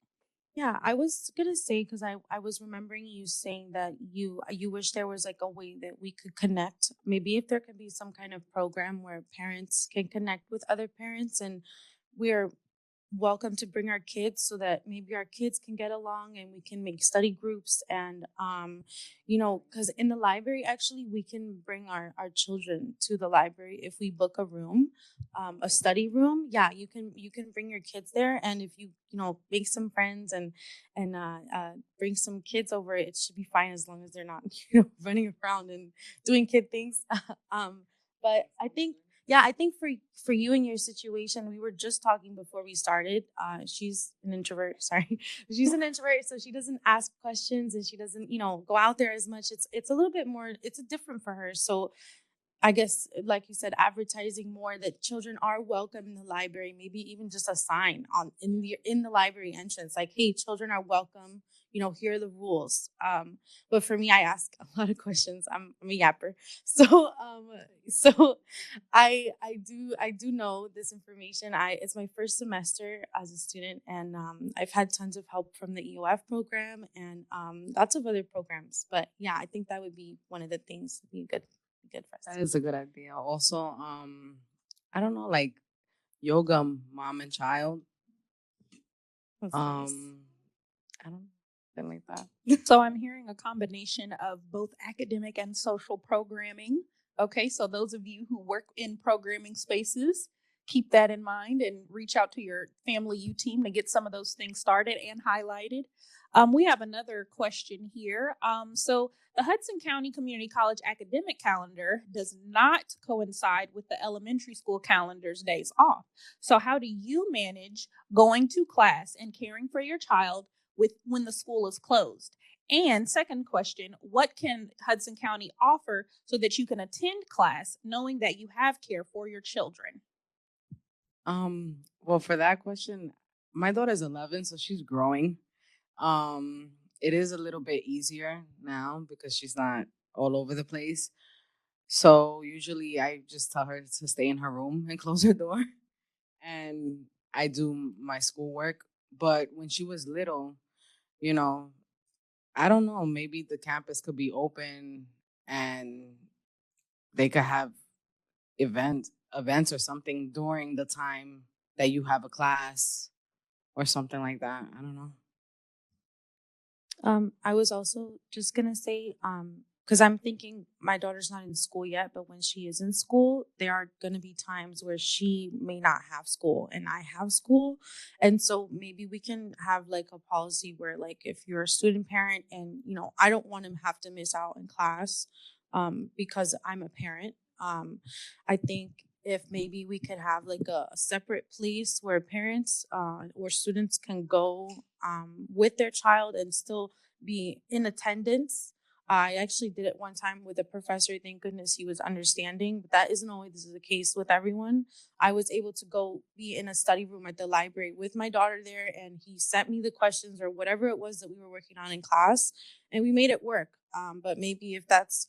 S9: Yeah, I was gonna say because I was remembering you saying that you wish there was like a way that we could connect. Maybe if there could be some kind of program where parents can connect with other parents and we're welcome to bring our kids so that maybe our kids can get along and we can make study groups and because in the library actually we can bring our children to the library if we book a room, a study room. Yeah, you can bring your kids there, and if you make some friends and bring some kids over, it should be fine as long as they're not running around and doing kid things. But I think for you and your situation, we were just talking before we started. She's an introvert. Sorry, she's an introvert, so she doesn't ask questions and she doesn't, go out there as much. It's a little bit more. It's different for her. So I guess, like you said, advertising more that children are welcome in the library. Maybe even just a sign on in the library entrance, like, "Hey, children are welcome. Here are the rules." But for me, I ask a lot of questions. I'm a yapper, so I do know this information. It's my first semester as a student, and I've had tons of help from the EOF program and lots of other programs. But yeah, I think that would be one of the things that would be good for us.
S6: That is a good idea. Also, I don't know, like yoga, mom and child.
S9: That's nice.
S6: I don't know, something like that.
S3: So I'm hearing a combination of both academic and social programming. Okay, so those of you who work in programming spaces, keep that in mind and reach out to your Family U team to get some of those things started and highlighted. We have another question here. So the Hudson County Community College academic calendar does not coincide with the elementary school calendar's days off. So how do you manage going to class and caring for your child with when the school is closed? And second question, what can Hudson County offer so that you can attend class knowing that you have care for your children?
S6: Well, for that question, my daughter's 11, so she's growing. It is a little bit easier now because she's not all over the place. So usually I just tell her to stay in her room and close her door, and I do my schoolwork. But when she was little, you know, I don't know, maybe the campus could be open and they could have events events or something during the time that you have a class or something like that. I don't know.
S9: I was also just gonna say, because I'm thinking my daughter's not in school yet, but when she is in school, there are gonna be times where she may not have school and I have school. And so maybe we can have like a policy where like if you're a student parent and I don't want to have to miss out in class because I'm a parent. I think if maybe we could have like a separate place where parents or students can go with their child and still be in attendance. I actually did it one time with a professor. Thank goodness he was understanding, but that isn't always the case with everyone. I was able to go be in a study room at the library with my daughter there, and he sent me the questions or whatever it was that we were working on in class, and we made it work. But maybe if that's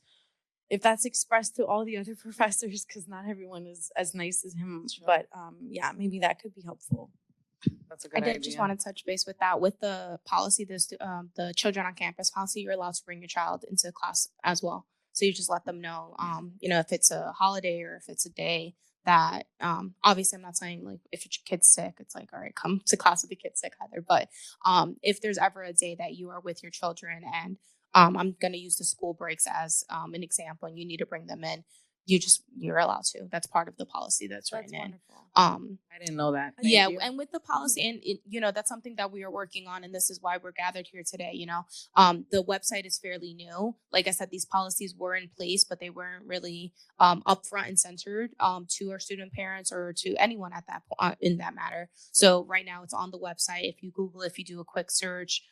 S9: expressed to all the other professors, because not everyone is as nice as him.
S6: Sure.
S9: But yeah, maybe that could be helpful.
S6: That's a
S5: I
S6: good
S5: did
S6: idea.
S5: just want to touch base with that. With the policy, the children on campus policy, you're allowed to bring your child into class as well. So you just let them know, if it's a holiday or if it's a day that, obviously I'm not saying like if your kid's sick, it's like, all right, come to class with the kid sick either. But if there's ever a day that you are with your children and I'm going to use the school breaks as an example and you need to bring them in, you're allowed to. That's part of the policy that's written in.
S6: I didn't know that. Thank
S5: Yeah,
S6: you.
S5: and with the policy, and that's something that we are working on, and this is why we're gathered here today. The website is fairly new. Like I said, these policies were in place, but they weren't really upfront and centered to our student parents or to anyone at that in that matter. So right now, it's on the website. If you Google, if you do a quick search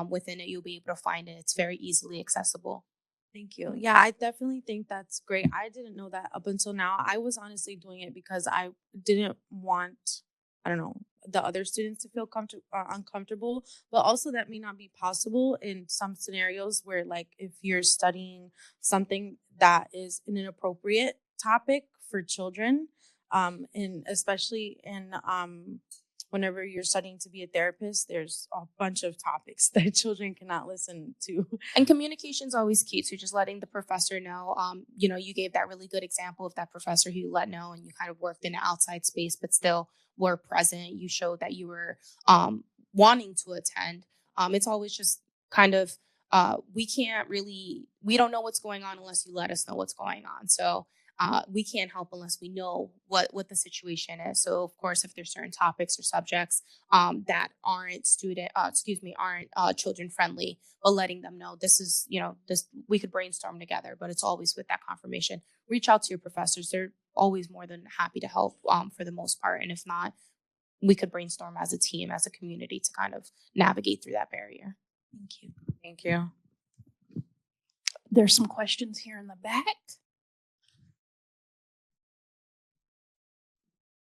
S5: within it, you'll be able to find it. It's very easily accessible.
S9: Thank you. Yeah, I definitely think that's great. I didn't know that up until now. I was honestly doing it because I didn't want, I don't know, the other students to feel uncomfortable, but also that may not be possible in some scenarios where, like, if you're studying something that is an inappropriate topic for children, and especially in whenever you're studying to be a therapist, there's a bunch of topics that children cannot listen to.
S5: And communication is always key to just letting the professor know. You gave that really good example of that professor who you let know and you kind of worked in an outside space, but still were present. You showed that you were wanting to attend. It's always just kind of, we don't know what's going on unless you let us know what's going on. So we can't help unless we know what the situation is. So of course, if there's certain topics or subjects that aren't children friendly, but letting them know this is, this, we could brainstorm together, but it's always with that confirmation. Reach out to your professors. They're always more than happy to help for the most part. And if not, we could brainstorm as a team, as a community to kind of navigate through that barrier. Thank you.
S6: Thank you.
S3: There's some questions here in the back.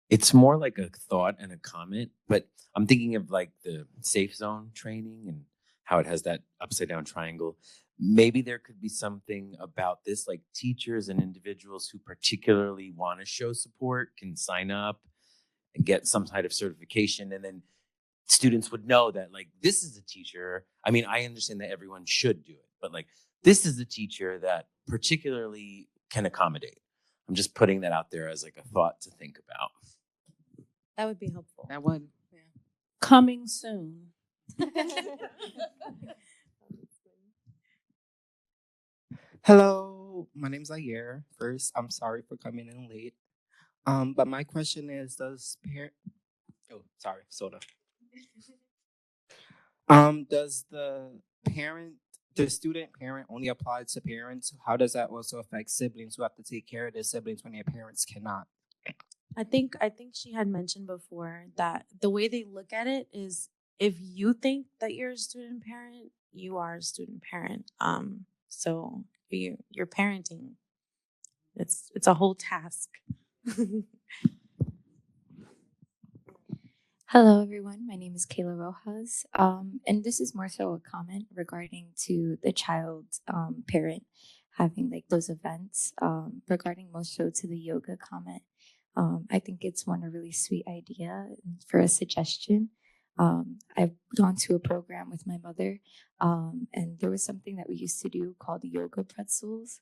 S8: It's more like a thought and a comment, but I'm thinking of like the safe zone training and how it has that upside down triangle. Maybe there could be something about this, like teachers and individuals who particularly want to show support can sign up and get some kind of certification. And then students would know that, like, this is a teacher. I mean, I understand that everyone should do it, but like, this is the teacher that particularly can accommodate. I'm just putting that out there as like a thought to think about.
S9: That would be helpful.
S6: That would. Yeah.
S3: Coming soon.
S10: Hello, my name's Ayer. First, I'm sorry for coming in late. But my question is, does soda. Does the student parent only apply to parents? How does that also affect siblings who have to take care of their siblings when their parents cannot?
S9: I think she had mentioned before that the way they look at it is if you think that you're a student parent, you are a student parent. So you're parenting. It's a whole task.
S11: Hello, everyone. My name is Kayla Rojas, and this is more so a comment regarding to the child's parent having like those events. Regarding most so to the yoga comment, I think it's a really sweet idea for a suggestion. I've gone to a program with my mother, and there was something that we used to do called yoga pretzels,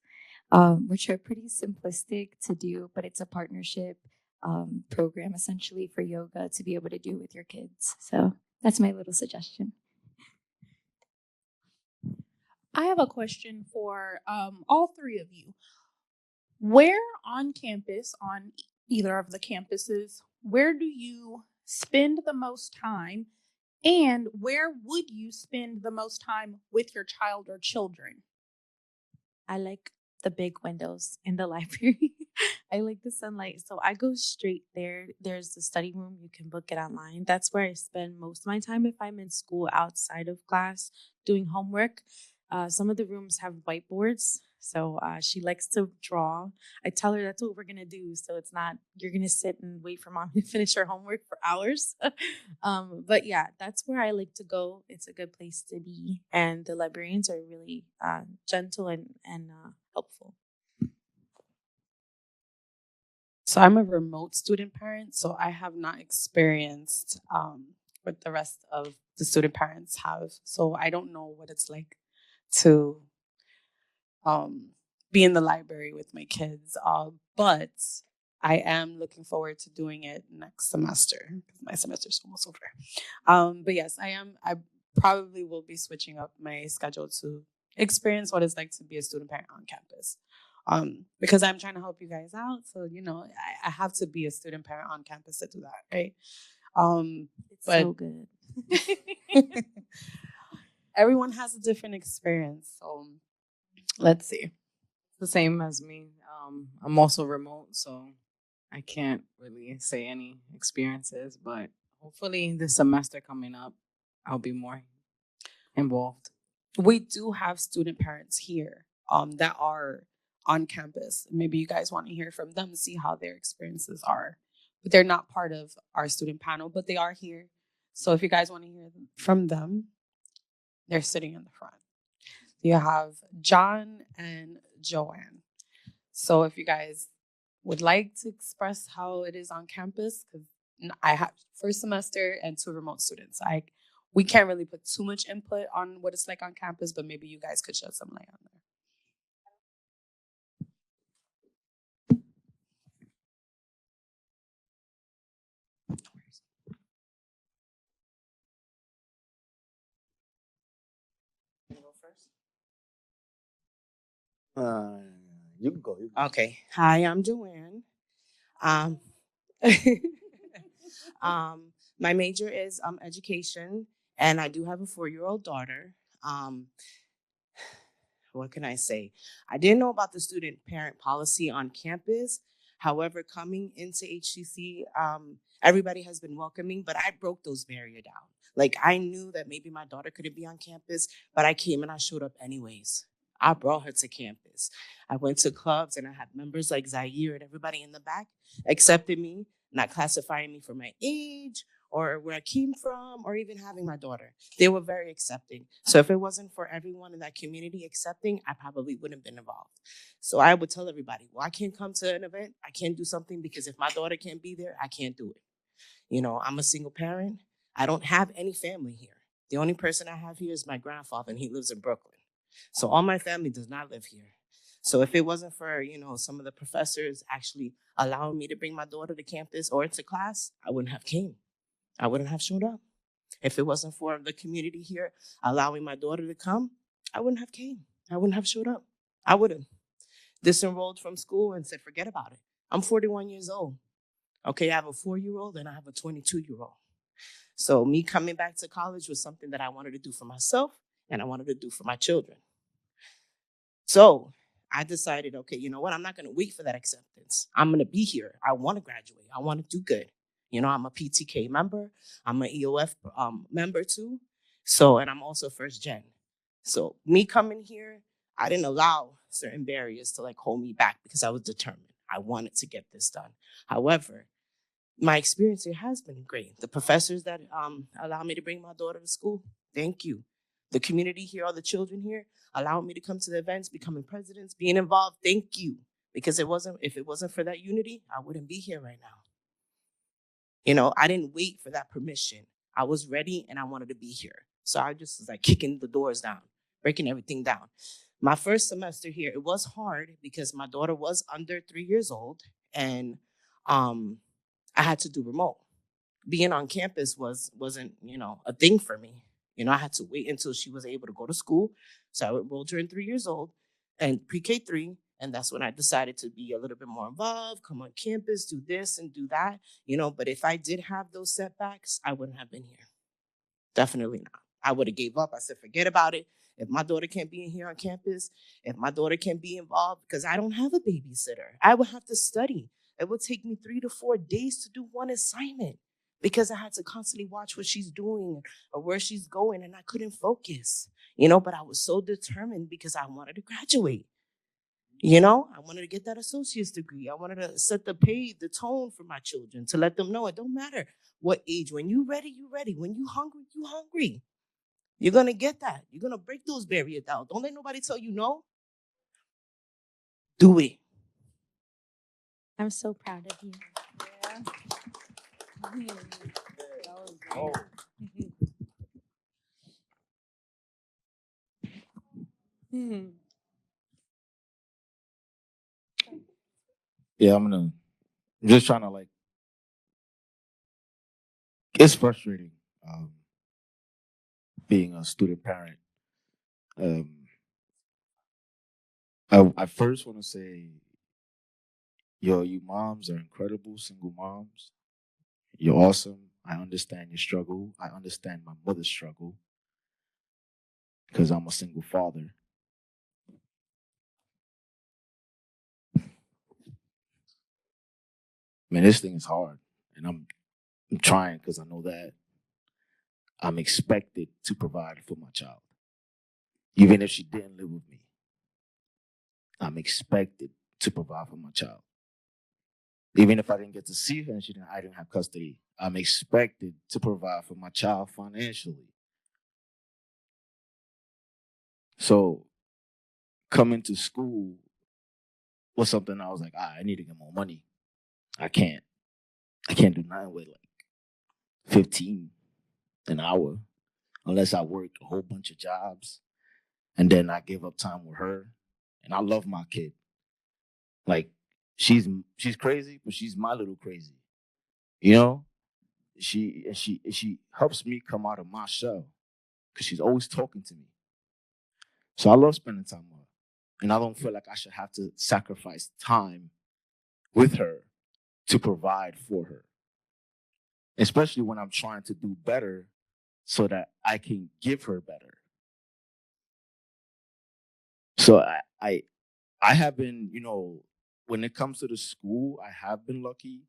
S11: which are pretty simplistic to do, but it's a partnership program essentially for yoga to be able to do with your kids. So that's my little suggestion.
S3: I have a question for all three of you. Where on campus, on either of the campuses, where do you spend the most time, and where would you spend the most time with your child or children?
S9: I like the big windows in the library. I like the sunlight. So I go straight there. There's the study room. You can book it online. That's where I spend most of my time if I'm in school outside of class doing homework. Some of the rooms have whiteboards. So she likes to draw. I tell her that's what we're going to do. So it's not, you're going to sit and wait for mom to finish her homework for hours. But yeah, that's where I like to go. It's a good place to be. And the librarians are really gentle and helpful.
S4: So I'm a remote student parent, so I have not experienced what the rest of the student parents have. So I don't know what it's like to be in the library with my kids. But I am looking forward to doing it next semester because my semester's almost over. But yes, I am. I probably will be switching up my schedule to experience what it's like to be a student parent on campus. Because I'm trying to help you guys out. So, I have to be a student parent on campus to do that, right?
S11: It's so good.
S4: Everyone has a different experience. So let's see.
S6: The same as me. I'm also remote, so I can't really say any experiences, but hopefully this semester coming up, I'll be more involved.
S4: We do have student parents here that are on campus. Maybe you guys want to hear from them, see how their experiences are. But they're not part of our student panel, but they are here. So if you guys want to hear from them, they're sitting in the front. You have John and Joanne. So if you guys would like to express how it is on campus, because I have first semester and 2 remote students. We can't really put too much input on what it's like on campus, but maybe you guys could shed some light on there.
S12: You can go.
S13: Okay. Hi, I'm Joanne. Um, my major is education, and I do have a 4-year-old daughter. What can I say? I didn't know about the student parent policy on campus. However, coming into HCC, everybody has been welcoming, but I broke those barriers down. Like, I knew that maybe my daughter couldn't be on campus, but I came and I showed up anyways. I brought her to campus. I went to clubs and I had members like Zaire and everybody in the back accepted me, not classifying me for my age or where I came from or even having my daughter. They were very accepting. So if it wasn't for everyone in that community accepting, I probably wouldn't have been involved. So I would tell everybody, well, I can't come to an event. I can't do something because if my daughter can't be there, I can't do it. I'm a single parent. I don't have any family here. The only person I have here is my grandfather, and he lives in Brooklyn. So all my family does not live here. So if it wasn't for, some of the professors actually allowing me to bring my daughter to campus or to class, I wouldn't have came. I wouldn't have showed up. If it wasn't for the community here allowing my daughter to come, I wouldn't have came. I wouldn't have showed up. I would have disenrolled from school and said, forget about it. I'm 41 years old. Okay, I have a 4-year-old and I have a 22-year-old. So me coming back to college was something that I wanted to do for myself and I wanted to do for my children. So I decided, okay, you know what? I'm not going to wait for that acceptance. I'm going to be here. I want to graduate. I want to do good. I'm a PTK member. I'm an EOF member too. So, and I'm also first gen. So me coming here, I didn't allow certain barriers to hold me back because I was determined. I wanted to get this done. However, my experience here has been great. The professors that allow me to bring my daughter to school, thank you. The community here, all the children here, allowing me to come to the events, becoming presidents, being involved, thank you. Because if it wasn't for that unity, I wouldn't be here right now. I didn't wait for that permission. I was ready and I wanted to be here. So I just was kicking the doors down, breaking everything down. My first semester here, it was hard because my daughter was under 3 years old. And I had to do remote. Being on campus wasn't, a thing for me. I had to wait until she was able to go to school. So I enrolled her in 3 years old and pre-K 3. And that's when I decided to be a little bit more involved, come on campus, do this and do that. But if I did have those setbacks, I wouldn't have been here. Definitely not. I would have gave up. I said, forget about it. If my daughter can't be in here on campus, if my daughter can't be involved, because I don't have a babysitter, I would have to study. It would take me 3 to 4 days to do one assignment because I had to constantly watch what she's doing or where she's going, and I couldn't focus, but I was so determined because I wanted to graduate. I wanted to get that associate's degree. I wanted to set the tone for my children, to let them know it don't matter what age. When you're ready, you're ready. When you're hungry, you're hungry. You're going to get that. You're going to break those barriers down. Don't let nobody tell you no. Do it.
S9: I'm so proud of you.
S12: Yeah, I'm just trying to it's frustrating being a student parent. Um, I first want to say, yo, you moms are incredible, single moms. You're awesome. I understand your struggle. I understand my mother's struggle because I'm a single father. Man, this thing is hard, and I'm trying because I know that I'm expected to provide for my child, even if she didn't live with me. I'm expected to provide for my child. Even if I didn't get to see her and I didn't have custody, I'm expected to provide for my child financially. So coming to school was something I was like, I need to get more money. I can't do nothing with 15 an hour unless I work a whole bunch of jobs and then I give up time with her. And I love my kid. Like she's crazy, but she's my little crazy. She helps me come out of my shell because she's always talking to me. So I love spending time with her. And I don't feel like I should have to sacrifice time with her to provide for her, especially when I'm trying to do better so that I can give her better. So I have been, when it comes to the school, I have been lucky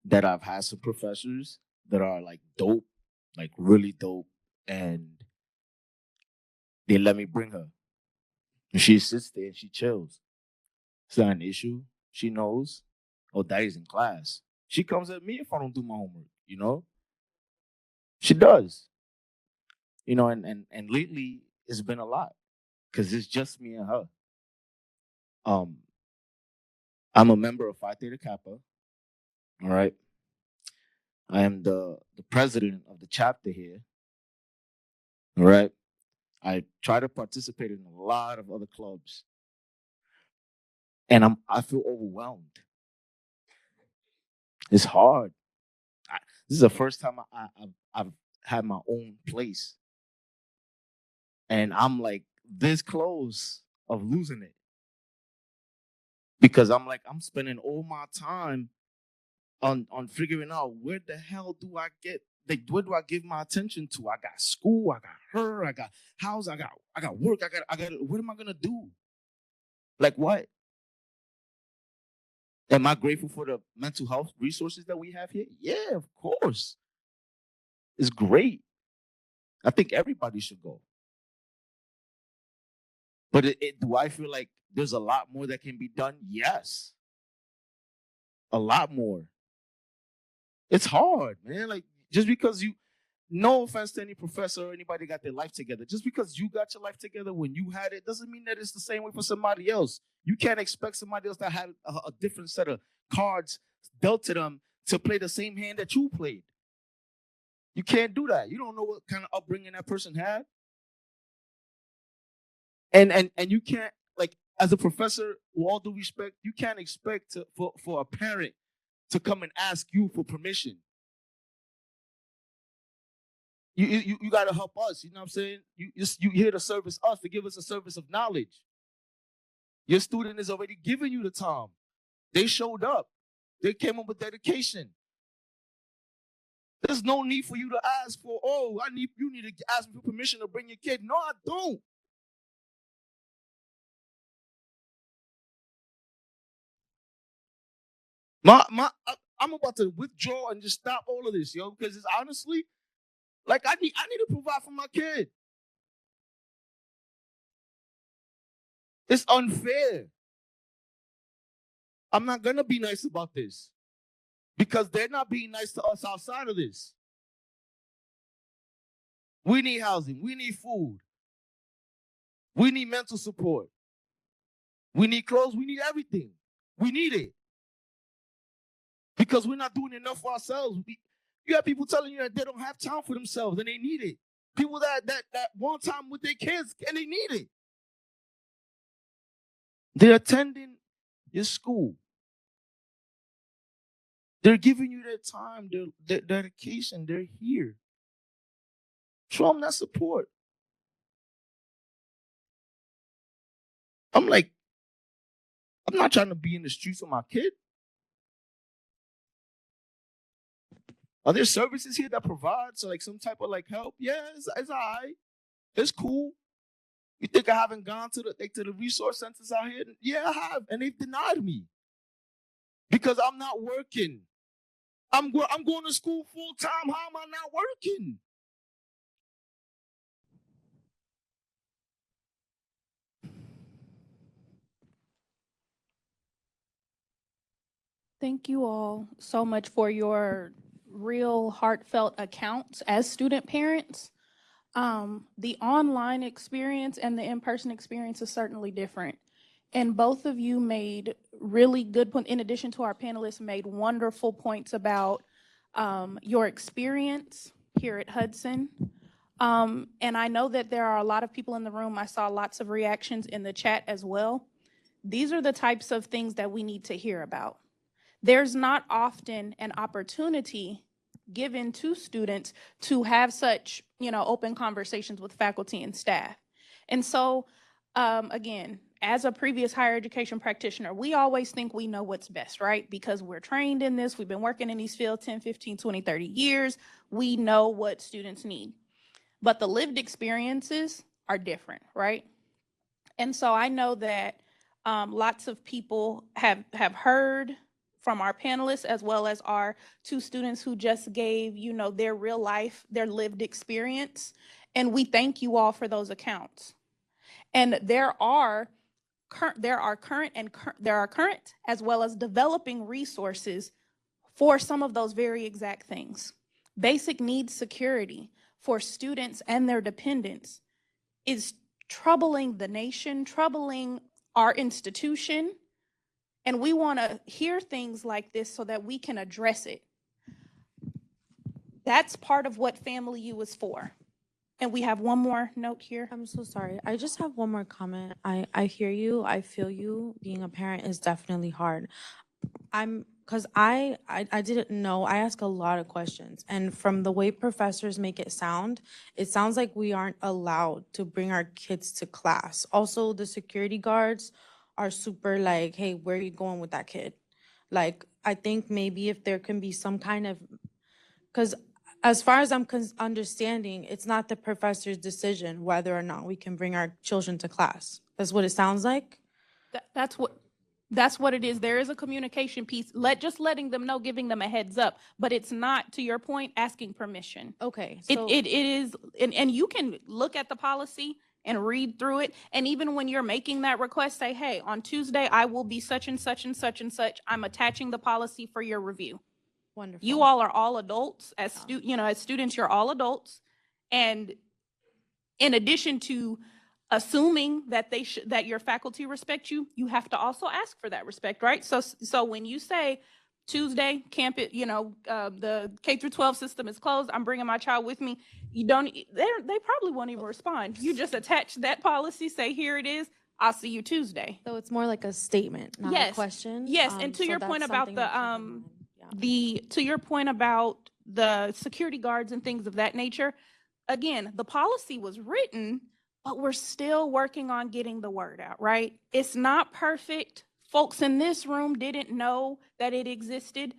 S12: that I've had some professors that are dope, really dope, and they let me bring her. And she sits there and she chills. It's not an issue. She knows, oh, daddy's in class. She comes at me if I don't do my homework. She does. And lately it's been a lot because it's just me and her. I'm a member of Phi Theta Kappa. All right. I am the president of the chapter here. All right. I try to participate in a lot of other clubs. And I feel overwhelmed. It's hard. This is the first time I've had my own place. And I'm this close of losing it. Because I'm spending all my time on figuring out where the hell do I get, where do I give my attention to? I got school, I got her, I got house, I got work, I got what am I gonna do? What? Am I grateful for the mental health resources that we have here? Yeah, of course. It's great. I think everybody should go. But do I feel like there's a lot more that can be done? Yes. A lot more. It's hard, man. Just because no offense to any professor or anybody got their life together. Just because you got your life together when you had it doesn't mean that it's the same way for somebody else. You can't expect somebody else that had a different set of cards dealt to them to play the same hand that you played. You can't do that. You don't know what kind of upbringing that person had. And you can't, as a professor, with all due respect, you can't expect for a parent to come and ask you for permission. You got to help us. You know what I'm saying? You here to service us, to give us a service of knowledge. Your student is already giving you the time. They showed up. They came up with dedication. There's no need for you to ask for, oh, you need to ask me for permission to bring your kid. No, I don't. I'm about to withdraw and just stop all of this, yo, because it's honestly, like I need to provide for my kid. It's unfair. I'm not gonna be nice about this because they're not being nice to us outside of this. We need housing. We need food. We need mental support. We need clothes. We need everything. We need it. Because we're not doing enough for ourselves. You have people telling you that they don't have time for themselves and they need it. People that want time with their kids and they need it. They're attending your school. They're giving you their time, their dedication. They're here. Show them that support. I'm not trying to be in the streets with my kid. Are there services here that provide some type of help? Yeah, it's all right. It's cool. You think I haven't gone to the resource centers out here? Yeah, I have, and they've denied me because I'm not working. I'm going to school full time. How am I not working?
S3: Thank you all so much for your real heartfelt accounts as student parents. The online experience and the in-person experience is certainly different. And both of you made really good points, in addition to our panelists, made wonderful points about your experience here at Hudson. And I know that there are a lot of people in the room. I saw lots of reactions in the chat as well. These are the types of things that we need to hear about. There's not often an opportunity given to students to have such, open conversations with faculty and staff. And so, again, as a previous higher education practitioner, we always think we know what's best, right? Because we're trained in this, we've been working in these fields 10, 15, 20, 30 years. We know what students need. But the lived experiences are different, right? And so I know that lots of people have heard from our panelists, as well as our two students who just gave, their real life, their lived experience. And we thank you all for those accounts. And there are current as well as developing resources for some of those very exact things. Basic needs security for students and their dependents is troubling the nation, troubling our institution. And we want to hear things like this so that we can address it. That's part of what Family U is for. And we have one more note here.
S9: I'm so sorry. I just have one more comment. I hear you. I feel you. Being a parent is definitely hard. Because I didn't know. I ask a lot of questions. And from the way professors make it sounds like we aren't allowed to bring our kids to class. Also, the security guards are super hey, where are you going with that kid? I think maybe if there can be some kind of, because as far as I'm understanding, it's not the professor's decision whether or not we can bring our children to class. That's what it sounds like.
S3: That's what it is. There is a communication piece, just letting them know, giving them a heads up, but it's not, to your point, asking permission.
S9: Okay.
S3: So it is, and you can look at the policy and read through it. And even when you're making that request, say, hey, on Tuesday, I will be such and such and such and such. I'm attaching the policy for your review.
S9: Wonderful.
S3: You all are all adults. As students, you're all adults. And in addition to assuming that that your faculty respect you, you have to also ask for that respect, right? So when you say Tuesday, campus, the K through 12 system is closed, I'm bringing my child with me, they probably won't even respond. You just attach that policy, say, here it is, I'll see you Tuesday.
S9: So it's more like a statement, not a question.
S3: Yes, and to your point about the to your point about the security guards and things of that nature, again, the policy was written, but we're still working on getting the word out, right? It's not perfect. Folks in this room didn't know that it existed.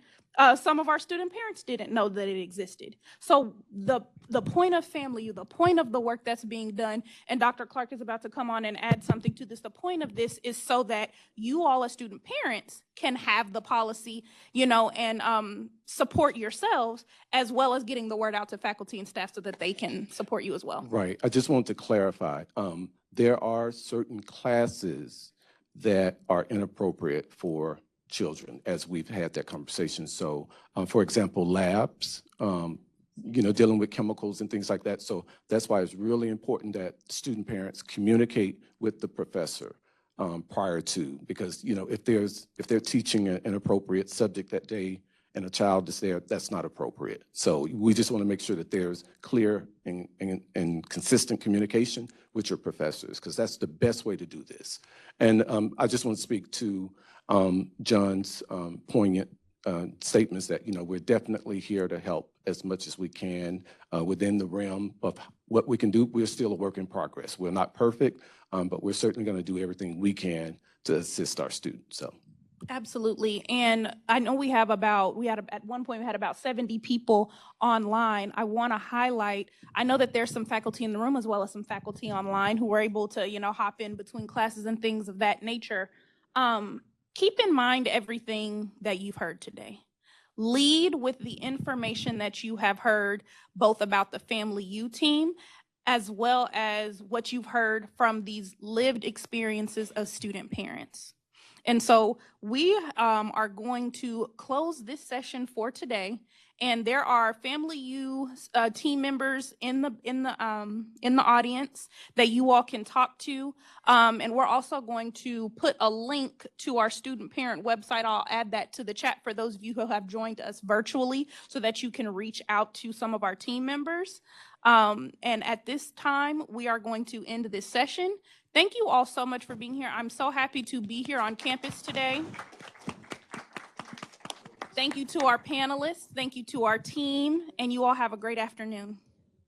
S3: Some of our student parents didn't know that it existed. So the point of Family U, the point of the work that's being done, and Dr. Clark is about to come on and add something to this. The point of this is so that you all as student parents can have the policy, and support yourselves, as well as getting the word out to faculty and staff so that they can support you as well.
S2: Right. I just wanted to clarify. There are certain classes that are inappropriate for children, as we've had that conversation. So, for example, labs, dealing with chemicals and things like that. So that's why it's really important that student parents communicate with the professor prior to, because if they're teaching an inappropriate subject that day and a child is there, that's not appropriate. So we just want to make sure that there's clear and consistent communication with your professors, because that's the best way to do this. And I just want to speak to John's poignant statements that, we're definitely here to help as much as we can within the realm of what we can do. We're still a work in progress. We're not perfect, but we're certainly going to do everything we can to assist our students. So.
S3: Absolutely. And I know at one point we had about 70 people online. I want to highlight, I know that there's some faculty in the room as well as some faculty online who were able to, hop in between classes and things of that nature. Keep in mind everything that you've heard today. Lead with the information that you have heard, both about the Family U team, as well as what you've heard from these lived experiences of student parents. And so we are going to close this session for today. And there are Family U team members in the audience that you all can talk to. And we're also going to put a link to our student parent website. I'll add that to the chat for those of you who have joined us virtually, so that you can reach out to some of our team members. And at this time, we are going to end this session. Thank you all so much for being here. I'm so happy to be here on campus today. Thank you to our panelists. Thank you to our team. And you all have a great afternoon.